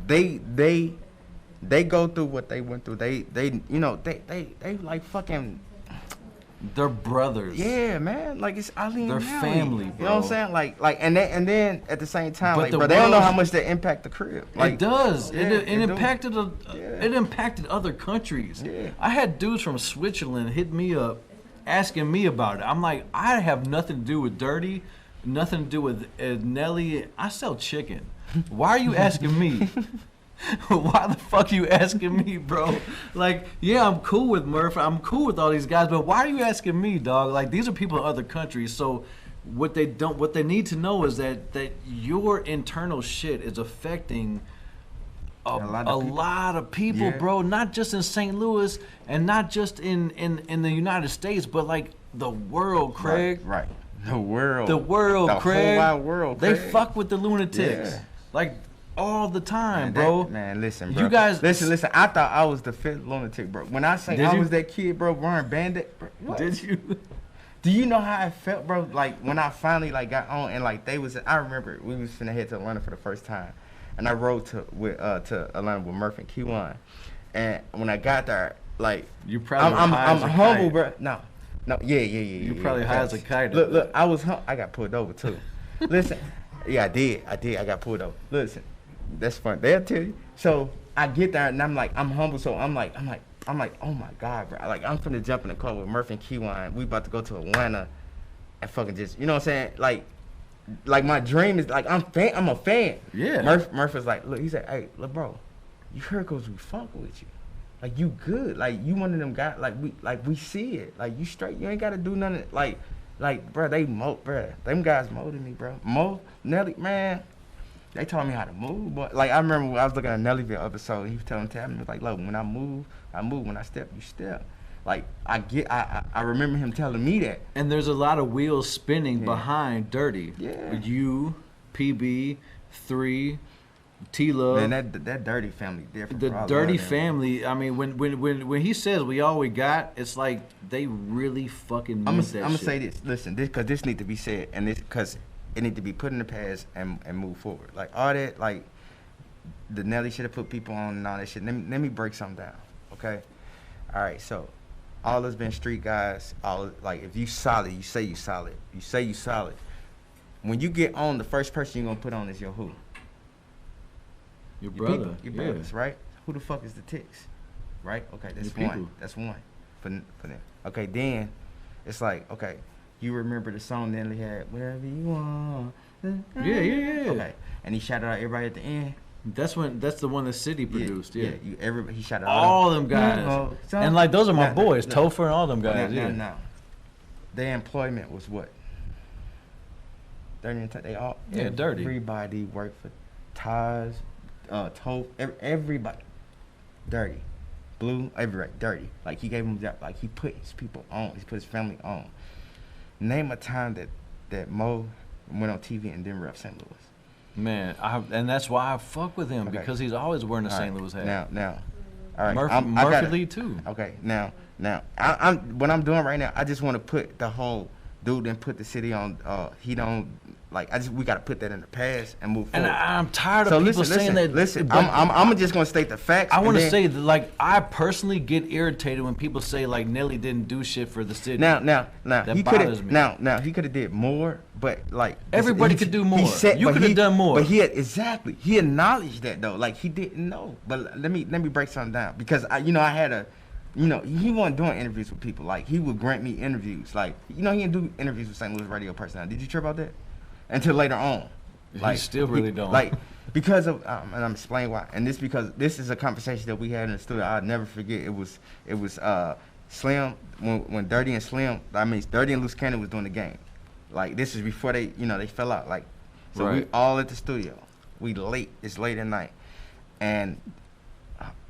They go through what they went through. They like fucking. They're brothers. Yeah, man. Like it's Ali and They're Nelly. family, bro. You know what I'm saying? Like and then at the same time, like, bro, they don't know how much they impact the crib. Like, it does. Yeah, it impacted it impacted other countries. Yeah. I had dudes from Switzerland hit me up, asking me about it. I'm like, I have nothing to do with Dirty, nothing to do with Nelly. I sell chicken. Why are you asking me? Why the fuck are you asking me, bro? Like, yeah, I'm cool with Murph. I'm cool with all these guys, but why are you asking me, dog? Like, these are people in other countries. So what they need to know is that your internal shit is affecting a lot of people, bro. Not just in St. Louis and not just in the United States, but like the world, Craig. Right. The world, Craig. Whole wide world, Craig. They fuck with the lunatics. Yeah. Like all the time, bro. Man, listen, bro. You guys, listen. I thought I was the fifth lunatic, bro. When I say I was that kid, bro, wearing Bandit, bro. What? Did you? Do you know how I felt, bro? Like when I finally like got on and like I remember we was finna head to Atlanta for the first time, and I rode to Atlanta with Murph and Kiwan, and when I got there, like you probably I'm humble, bro. No, yeah. You probably high as a kite. Look, I got pulled over too. Listen. Yeah, I did. I got pulled over. Listen, that's fun. They'll tell you. So I get there and I'm like, I'm humble. So I'm like, oh my God, bro. Like I'm finna jump in the car with Murph and Kiwan. We about to go to Atlanta and fucking just, you know what I'm saying? Like my dream is like I'm a fan. Yeah. Murph was like, look, he said, hey, look, bro, you heard cause we fuck with you. Like you good. Like you one of them guys. Like we see it. Like you straight. You ain't gotta do nothing. Like bro, them guys molded me, bro. Nelly, man, they taught me how to move. But like I remember when I was looking at Nellyville episode, he was telling Tabby, he was like, look, when I move. When I step, you step. Like I remember him telling me that. And there's a lot of wheels spinning behind Dirty. Yeah. You, PB, 3, T-Love. Man, that Dirty family different. The Dirty family. I mean, when he says we all we got, it's like they really fucking mean that shit. I'm gonna say this. Listen, because this need to be said, and this because it need to be put in the past and move forward. Like all that, like the Nelly should have put people on and all that shit. Let me break something down, okay? All right, so all us been street guys. Like if you solid, you say you solid. You say you solid. When you get on, the first person you're gonna put on is your who? Your brother. People, your brothers, right? Who the fuck is the ticks? Right? Okay, that's Your one. people. That's one for them. Okay, then it's like, okay, you remember the song Nelly had, whatever you want. Yeah. Okay, and he shouted out everybody at the end. That's the one that City produced. Yeah. Everybody, he shouted out All them guys. And like those are my boys, Topher and all them guys. Now, their employment was what? Dirty. Dirty. Everybody worked for Taj, Toph, everybody. Dirty. Blue, everybody, Dirty. Like he gave him that, like he put his people on, he put his family on. Name a time that Mo went on TV and didn't rep St. Louis. Man, and that's why I fuck with him, because he's always wearing a St. Louis hat. Now, all right. Murphy Lee too. Okay, now, I'm what I'm doing right now. I just want to put the whole dude and put the city on. He don't like. We got to put that in the past and move forward. And I'm tired of people saying that. Listen, I'm just gonna state the facts. I want to say that, like, I personally get irritated when people say like Nelly didn't do shit for the city. Now, that he bothers me. Now he could have did more, but like everybody could do more. You could have done more. But he acknowledged that though. Like he didn't know. But let me break something down, because I had a. He wasn't doing interviews with people. Like, he would grant me interviews. Like, he didn't do interviews with St. Louis radio personality. Did you trip about that? Until later on. Like, he still really don't. Like, because of, and I'm explaining why. And because this is a conversation that we had in the studio. I'll never forget. It was Slim, when Dirty and Dirty and Loose Cannon was doing the game. Like, this is before they fell out. Like, so right. We all at the studio. We late. It's late at night. And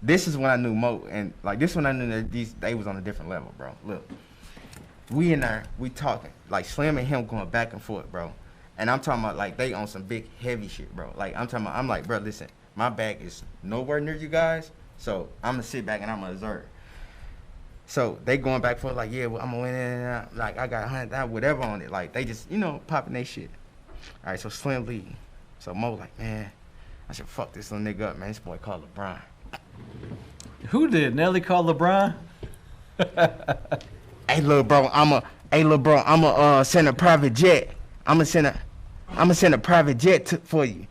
this is when I knew Mo, and like this when I knew that they was on a different level, bro. Look, we in there, we talking, like Slim and him going back and forth, bro. And I'm talking about like they on some big heavy shit, bro. Like I'm like, bro, listen, my back is nowhere near you guys, so I'm gonna sit back and I'm gonna observe. So they going back and forth like, yeah, well, I'm gonna win it, like I got 100,000, whatever on it. Like they just, popping they shit. All right, so Slim lead. So Mo like, man, I should fuck this little nigga up, man. This boy called LeBron. Who did? Nelly call LeBron? Hey, little bro, I'ma send a private jet. I'ma send a private jet for you.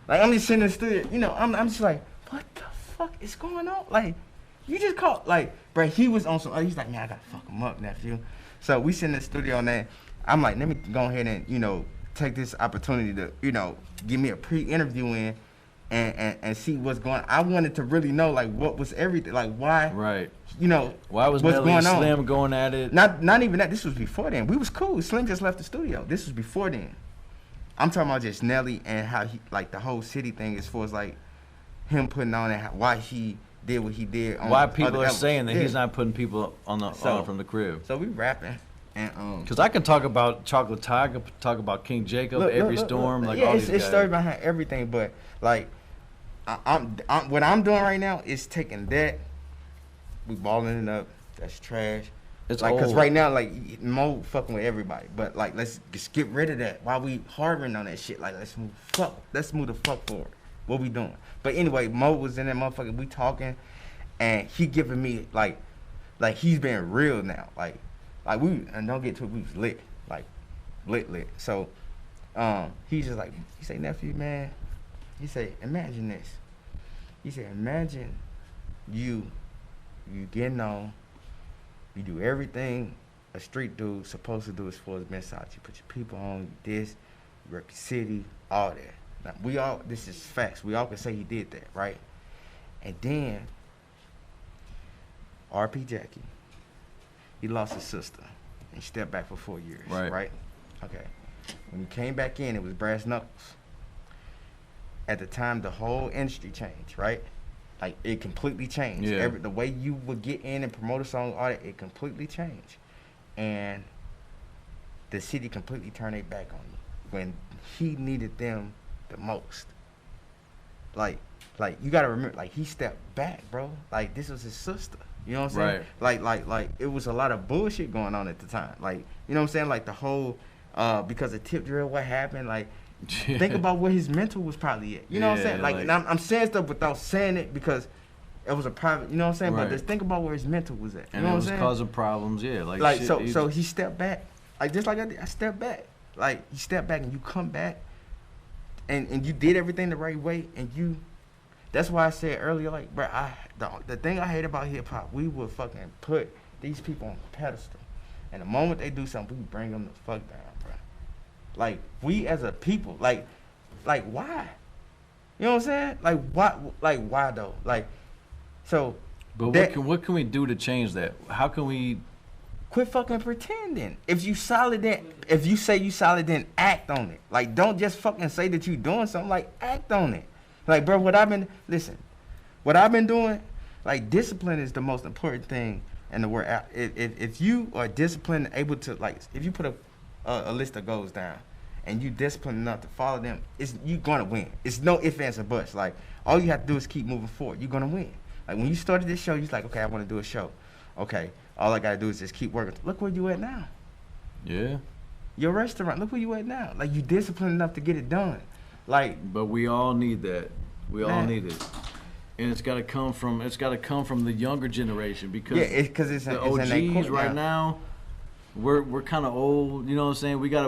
Like I'm just sitting in the studio, I'm just like, what the fuck is going on? Like, you just called, like, bro, he was on some. He's like, man, I gotta fuck him up, nephew. So we sit in the studio and then I'm like, let me go ahead and take this opportunity to give me a pre-interview in. And see what's going on. I wanted to really know, like, what was everything, like, why, right? Why was what's Nelly going and on? Slim going at it? Not even that. This was before then. We was cool. Slim just left the studio. This was before then. I'm talking about just Nelly and how he, like, the whole city thing, as far as like him putting on and why he did what he did. Why people are saying that he's not putting people on from the crib. So we rapping. And because I can talk about Chocolate Tiger, talk about King Jacob, Every Storm, like all these guys. It's story behind everything, but like. What I'm doing right now is taking that, we balling it up. That's trash. It's like, old. Cause right now, like Mo fucking with everybody, but like let's just get rid of that. While we harboring on that shit, like let's move the fuck forward. What we doing? But anyway, Mo was in that motherfucker. We talking, and he giving me like he's being real now. Like we, and don't get to it. We was lit, like lit. So he's just like, he say, nephew, man. He said, imagine this. He said, imagine you getting on, you do everything a street dude supposed to do as far as message. You put your people on, this, you rep your city, all that. Now, this is facts. We all can say he did that, right? And then, R.P. Jackie, he lost his sister. And he stepped back for 4 years, right? Okay. When he came back in, it was brass knuckles. At the time, the whole industry changed, right? Like, it completely changed. Yeah. The way you would get in and promote a song, all that, it completely changed. And the city completely turned their back on him when he needed them the most. Like you gotta remember, like, he stepped back, bro. Like, this was his sister. You know what I'm saying? Like it was a lot of bullshit going on at the time. Like, you know what I'm saying? Like, the whole because of Tip Drill, what happened? Like, think about where his mental was probably at. You know what I'm saying? Like, and I'm saying stuff without saying it because it was a private. You know what I'm saying? But just think about where his mental was at. You and know it what was I'm saying? causing problems. Yeah, like shit, so he stepped back. Like, just like I did, I stepped back. Like, you step back and you come back, and you did everything the right way, and you. That's why I said earlier, like, bro, the thing I hate about hip hop, we would fucking put these people on a pedestal, and the moment they do something, we bring them the fuck down, bro. Like, we as a people, like why? You know what I'm saying? Why though? Like, so. But what can we do to change that? How can we? Quit fucking pretending. If you say you solid, then act on it. Like, don't just fucking say that you doing something. Like, act on it. Like, bro, what I've been doing, like, discipline is the most important thing in the world. If you are disciplined, able to, like, if you put a list of goals down and you disciplined enough to follow them, you're gonna win. It's no ifs, ands, or buts. Like, all you have to do is keep moving forward. You're gonna win. Like, when you started this show, you're like, okay, I want to do a show. Okay, all I gotta do is just keep working. Look where you at now. Yeah. Your restaurant, look where you at now. Like, you disciplined enough to get it done. Like, but we all need that. We all need it, and it's got to come from the younger generation because it's the OGs right now. We're kind of old. You know what I'm saying? We gotta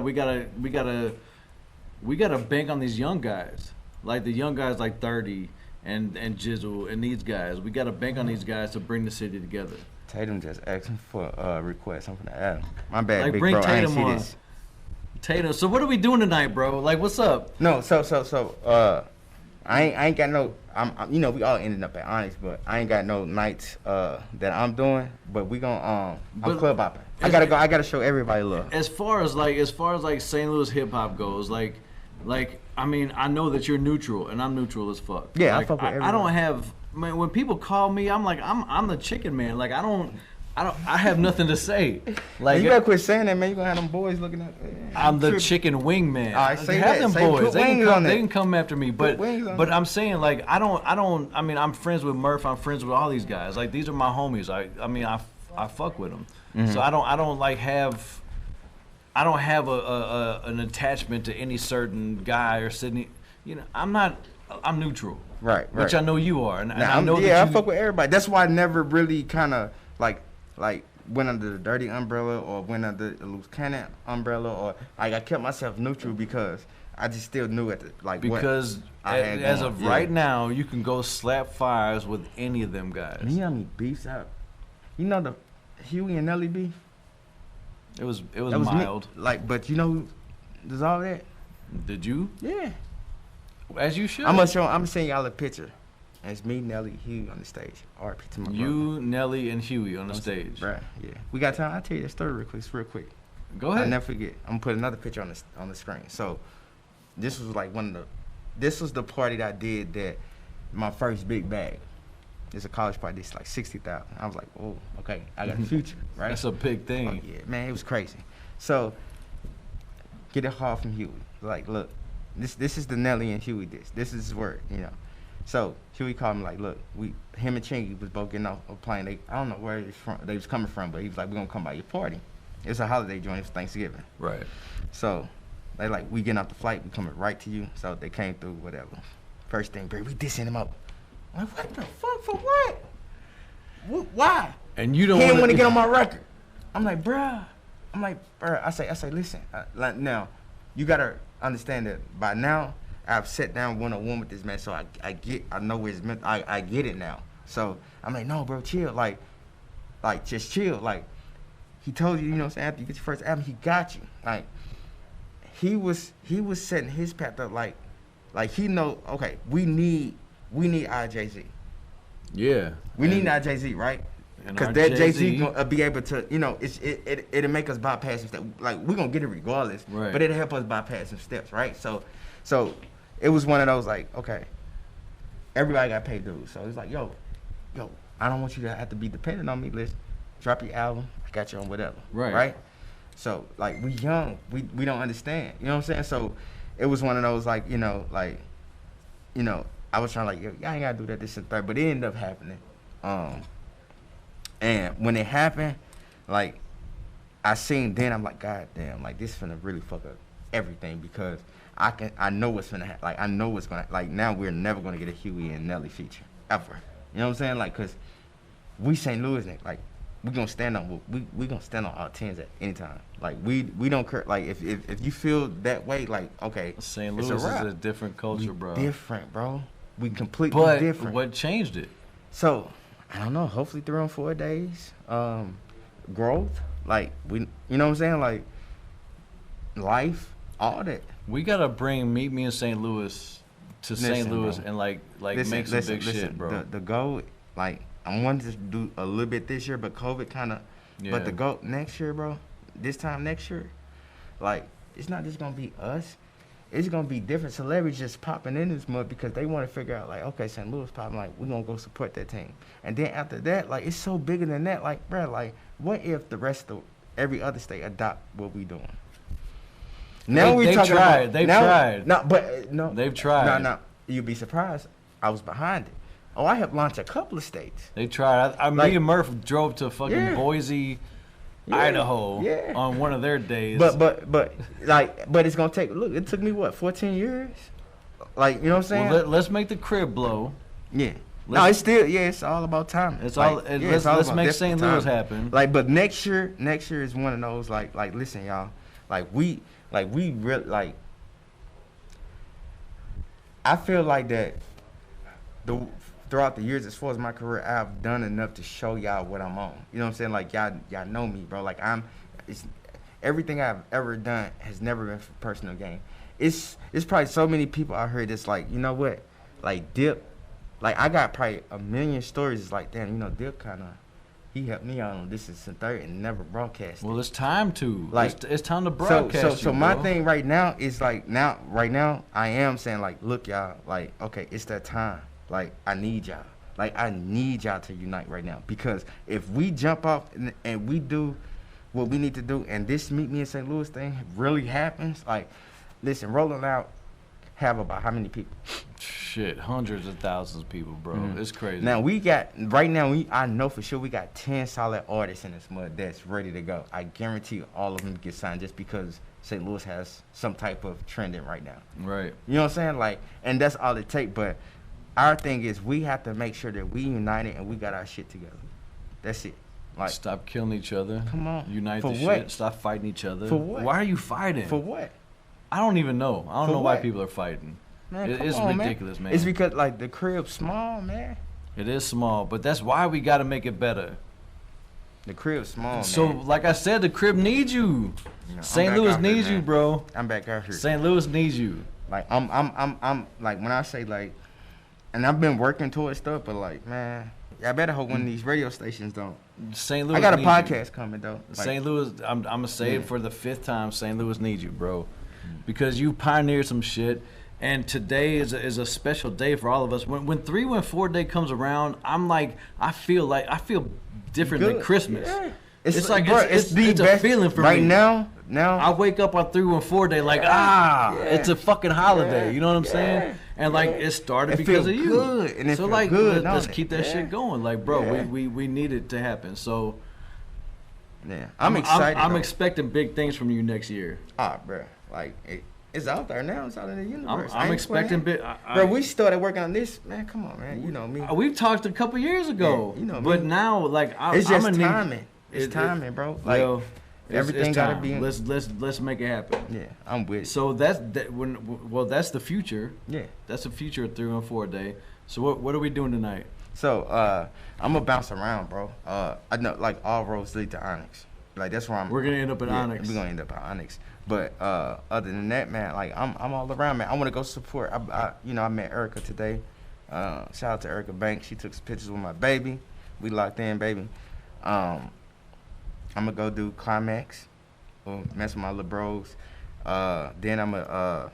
bank on these young guys, like the young guys like 30 and Jizzle and these guys. We gotta bank on these guys to bring the city together. Tatum just asking for a request. I'm gonna add him. My bad, like, big bring bro. Tatum I ain't on. see this. Tatum. So what are we doing tonight, bro? Like, what's up? No, I ain't got no. I'm you know, we all ended up at Onyx, but I ain't got no nights that I'm doing. But we gonna I'm club hopping. I gotta show everybody love. As far as St. Louis hip hop goes, like I mean, I know that you're neutral and I'm neutral as fuck. Yeah, like, I fuck with everybody. I don't have, man, when people call me, I'm like I'm the chicken man. Like I have nothing to say. Like, you gotta quit saying that, man. You gonna have them boys looking at. I'm the chicken wing man. I say have that. them Say boys. put wings on They it. can come after me, but I'm saying, like, I don't. I mean, I'm friends with Murph. I'm friends with all these guys. Like, these are my homies. I mean, I fuck with them. Mm-hmm. So I don't like have. I don't have an attachment to any certain guy or Sydney. You know, I'm neutral. Right. Which I know you are, and Now, I know that I fuck with everybody. That's why I never really kind of like went under the Dirty umbrella or went under the Loose Cannon umbrella, or like I kept myself neutral because I just still knew because as of right now, you can go slap fires with any of them guys. You know how many beefs out? You know the Huey and Nelly beef? It was That was mild. Like, but you know who does all that? Did you? Yeah. As you should. I'm gonna send y'all a picture. And it's me, Nelly, Huey on the stage. RP to my brother. You, Nelly, and Huey on the stage. Right, yeah. We got time. I'll tell you that story real quick. It's real quick. Go ahead. I'll never forget. I'm gonna put another picture on the screen. So this was like this was the party that I did that my first big bag. It's a college party. It's like 60,000. I was like, oh, okay, I got a future, right? That's a big thing. Oh, yeah, man, it was crazy. So get a call from Huey. Like, look, this is the Nelly and Huey This is his word, you know. So Huey called me like, look, him and Chingy was both getting off a plane. I don't know where they was coming from, but he was like, we're gonna come by your party. It was a holiday joint. It was Thanksgiving. Right. So they like, we getting off the flight. We coming right to you. So they came through, whatever. First thing, bro, we dissing him up. I'm like, what the fuck? For what? Why? And you don't he didn't want to get on my record. I'm like, bruh. I say, listen. Like, now, you gotta understand that by now, I've sat down one-on-one with this man, so I know where it's meant. I get it now. So I'm like, no, bro, chill. Like, just chill. Like, he told you, you know what I'm saying, after you get your first album, he got you. Like, he was setting his path up like he know, okay, we need our Jay-Z. Yeah. We need our Jay-Z, right? Because that Jay-Z gonna be able to, you know, it'll make us bypass some steps. Like, we're gonna get it regardless, right. But it'll help us bypass some steps, right? So it was one of those, like, okay, everybody got paid dues. So it's like, yo, I don't want you to have to be dependent on me. Let's drop your album. I got you on whatever. Right? So, like, we young. We don't understand. You know what I'm saying? So it was one of those, like, I was trying to, like, yo, y'all ain't got to do that, this and third. But it ended up happening. And when it happened, like, I seen then, I'm like, God damn, like, this finna really fuck up everything because I know what's finna happen. Like, I know what's gonna, like, now we're never gonna get a Huey and Nelly feature, ever. You know what I'm saying? Like, cause we St. Louis, like, we gonna stand on our 10s at any time. Like, we don't care. Like, if you feel that way, like, okay, St. Louis is a different culture, bro. Different, bro. We completely different. What changed it? So, I don't know. Hopefully 3 or 4 days. Growth. Like, you know what I'm saying? Like, life, all that. We gotta meet me in St. Louis to St. Louis, bro. And like make some big shit, bro. The goal, like, I wanted to do a little bit this year, but COVID kind of. Yeah. But the goal next year, bro. This time next year, like, it's not just gonna be us. It's gonna be different celebrities just popping in this mud because they want to figure out, like, okay, St. Louis popping, like, we're gonna go support that team. And then after that, like, it's so bigger than that. Like, bro, like, what if the rest of every other state adopt what we doing? Now we talking about. They've tried. No. They've tried. No. You'd be surprised. I was behind it. Oh, I helped launch a couple of states. They tried. Me and Murph drove to fucking Boise, Idaho on one of their days. But it's gonna take. Look, it took me what, 14 years? Like, you know what I'm saying? Well, let's make the crib blow. Yeah. It's still, it's all about timing. It's all. Let's make St. Louis happen. Like, but next year is one of those, like, listen, y'all, we really, like, I feel like that throughout the years, as far as my career, I've done enough to show y'all what I'm on. You know what I'm saying? Like, y'all know me, bro. Like, everything I've ever done has never been for personal gain. It's probably so many people out here that's like, you know what? Like, Dip, like, I got probably a million stories. It's like, damn, you know, Dip kind of, he helped me out on This Is the Third and never broadcast it. Well, it's time to. Like, it's time to broadcast. So my thing right now is, like, right now, I am saying, like, look, y'all, like, okay, it's that time. Like, I need y'all. Like, I need y'all to unite right now. Because if we jump off and we do what we need to do, and this Meet Me in St. Louis thing really happens, like, listen, Rolling Out have about how many people? Shit, hundreds of thousands of people, bro. Mm-hmm. It's crazy. Now, I know for sure we got 10 solid artists in this mud that's ready to go. I guarantee all of them get signed just because St. Louis has some type of trending right now. Right. You know what I'm saying? Like, and that's all it takes. But our thing is we have to make sure that we united and we got our shit together. That's it. Like, stop killing each other. Come on. Unite for the what? Shit. Stop fighting each other. For what? Why are you fighting? For what? I don't even know. I don't know why people are fighting. Man, it's ridiculous, man. It's because, like, the crib's small, man. It is small, but that's why we got to make it better. The crib's small, so, man. like I said, the crib needs you. St. Louis needs you, bro. I'm back out here. St. Louis needs you. Like, I'm like, when I say, like, and I've been working towards stuff, but, like, man, I better hope one of these radio stations don't. St. Louis. I got a podcast coming though. Like, St. Louis. I'm gonna say it for the 5th time. St. Louis needs you, bro, because you pioneered some shit. And today is a special day for all of us. When 314 Day comes around, I'm like, I feel different than Christmas. Yeah. It's like, bro, it's a feeling for right me. Now I wake up on 314 Day like, it's a fucking holiday. You know what I'm saying? And like, it started because of you. Good. And it so like, good. let's keep that shit going. Like, bro, we need it to happen. So yeah, I'm excited. I'm expecting big things from you next year. Bro, like it's out there now. It's out in the universe. I'm expecting big. Bro, we started working on this, man. Come on, man. You know me. We've talked a couple years ago. Yeah, you know me. But now, like, it's just timing. It's timing, bro. Like, well, everything gotta be. Let's make it happen. Yeah, I'm with it. So that's the future. Yeah, that's the future of 314 Day. So what are we doing tonight? So I'm gonna bounce around, bro. I know, like, all roads lead to Onyx. Like that's where I'm. We're gonna end up at Onyx. We're gonna end up at Onyx. But other than that, man, like I'm all around, man. I want to go support. I met Erica today. Shout out to Erica Banks. She took some pictures with my baby. We locked in, baby. I'm gonna go do Climax. Mess with my little bros. Then I'm gonna.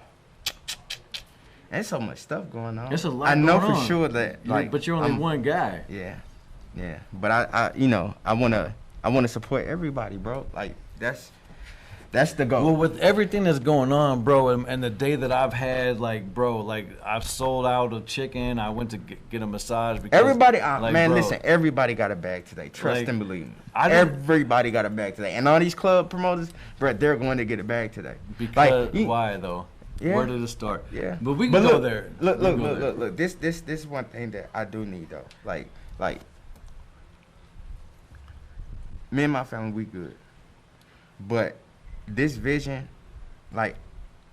There's so much stuff going on. There's a lot. I know going for on. sure that like. But you're only one guy. Yeah. But I wanna support everybody, bro. Like that's the goal. Well, with everything that's going on, bro, and the day that I've had, like, bro, like I've sold out of chicken. I went to get a massage. Because, everybody, like, man, bro, listen. Everybody got a bag today. Trust like, and believe me. Everybody got a bag today, and all these club promoters, bro, they're going to get a bag today. Because why though? Yeah. Where did it start? Yeah, but we can go there. Look. This is one thing that I do need though. Like me and my family, we good, but this vision, like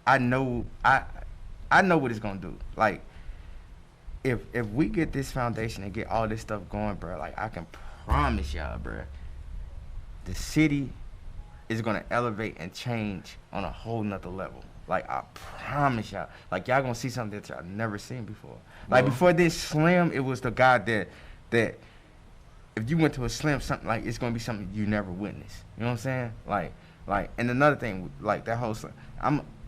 I know what it's gonna do. Like if we get this foundation and get all this stuff going, bro, like I can promise y'all, bro, the city is gonna elevate and change on a whole nother level. Like I promise y'all, like y'all gonna see something that y'all never seen before. Like before this Slim, it was the guy that if you went to a Slim, something like it's gonna be something you never witnessed. You know what I'm saying? Like, and another thing, like that whole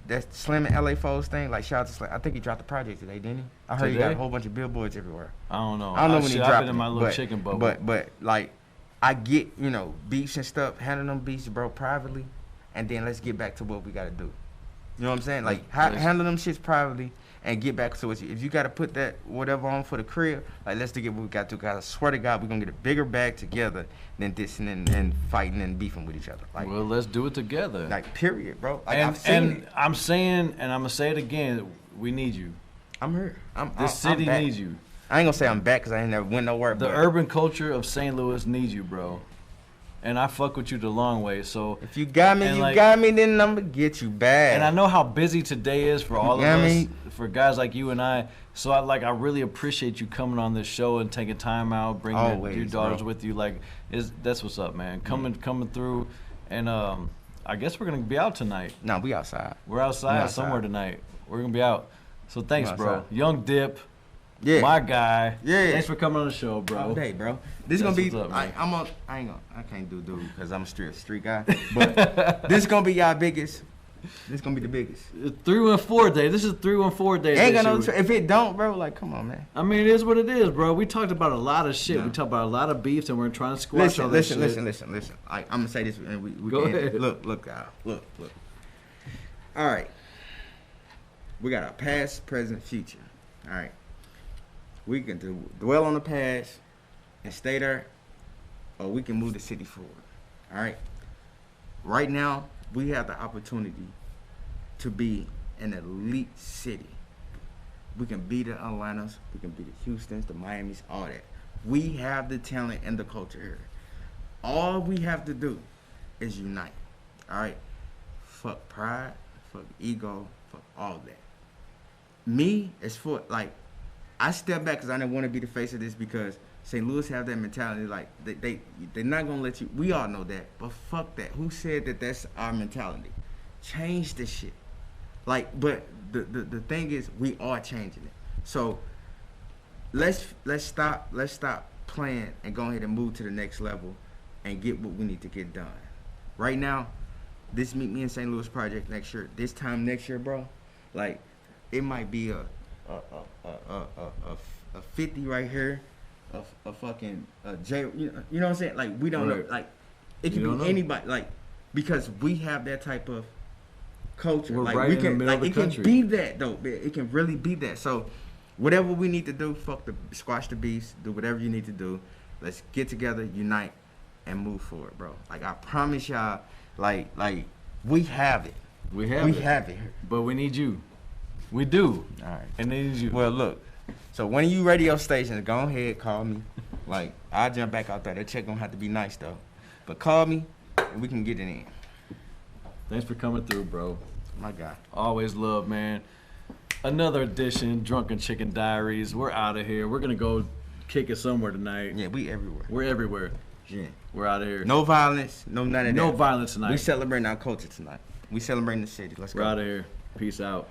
that Slim and LA Foes thing. Like shout out to Slim. I think he dropped the project today, didn't he? I heard he got a whole bunch of billboards everywhere. I don't know. I don't know when he dropped I've been in my little but, chicken bubble. But like, I get beefs and stuff. Handle them beefs, bro, privately, and then let's get back to what we gotta do. You know what I'm saying? Like handle them shits privately and get back to it. If you gotta put that whatever on for the crib, like let's get what we got to. Cause I swear to God, we're gonna get a bigger bag together than dissing and fighting and beefing with each other. Like, well, let's do it together. Like period, bro. Like and, I've seen it. I'm saying, and I'm gonna say it again. We need you. I'm here. This city needs you. I ain't gonna say I'm back because I ain't never went nowhere. The urban culture of St. Louis needs you, bro. And I fuck with you the long way. So if you got me, then I'm gonna get you back. And I know how busy today is for all of us, for guys like you and I. So I really appreciate you coming on this show and taking time out, bringing your daughters with you. Like, that's what's up, man. Coming through, and I guess we're gonna be out tonight. No, we outside. We're outside somewhere tonight. We're gonna be out. So thanks, bro. Young Dip. Yeah. My guy. Yeah. Thanks for coming on the show, bro. Hey, bro. This is gonna be. I can't do dude because I'm a street guy. But this is gonna be y'all biggest. This is gonna be the biggest. 314 day. This is 314 day. Ain't got no. If it don't, bro, like come on, man. I mean, it is what it is, bro. We talked about a lot of shit. No. We talked about a lot of beefs, and we're trying to squash all this shit. Listen. I'm gonna say this, and we go ahead. Look. All right. We got our past, present, future. All right. We can dwell on the past and stay there, or we can move the city forward. All right. Right now, we have the opportunity to be an elite city. We can be the Atlantas, we can be the Houstons, the Miamis, all that. We have the talent and the culture here. All we have to do is unite. All right. Fuck pride, fuck ego, fuck all that. Me, it's for like. I step back because I didn't want to be the face of this because St. Louis have that mentality like they're not gonna let you. We all know that, but fuck that. Who said that that's our mentality? Change this shit. Like, but the thing is, we are changing it. So let's stop playing and go ahead and move to the next level and get what we need to get done. Right now, this Meet Me in St. Louis project next year. This time next year, bro. Like, it might be a 50 right here, a fucking J. You know what I'm saying? Like we don't know. Like it can be anybody. Like because we have that type of culture. We're like right we in can. The middle like of the it country. can be that though. It can really be that. So whatever we need to do, squash the beast. Do whatever you need to do. Let's get together, unite, and move forward, bro. Like I promise y'all. Like we have it. We have it. But we need you. We do. All right. And they need you. Well, look. So one of you radio stations, go ahead, call me. Like, I'll jump back out there. That check gonna have to be nice, though. But call me, and we can get it in. Thanks for coming through, bro. My guy. Always love, man. Another edition, Drunken Chicken Diaries. We're out of here. We're gonna go kick it somewhere tonight. Yeah, we everywhere. We're everywhere. Yeah. We're out of here. No violence, no none of that. No violence tonight. We celebrating our culture tonight. We celebrating the city. Let's go. We're out of here. Peace out.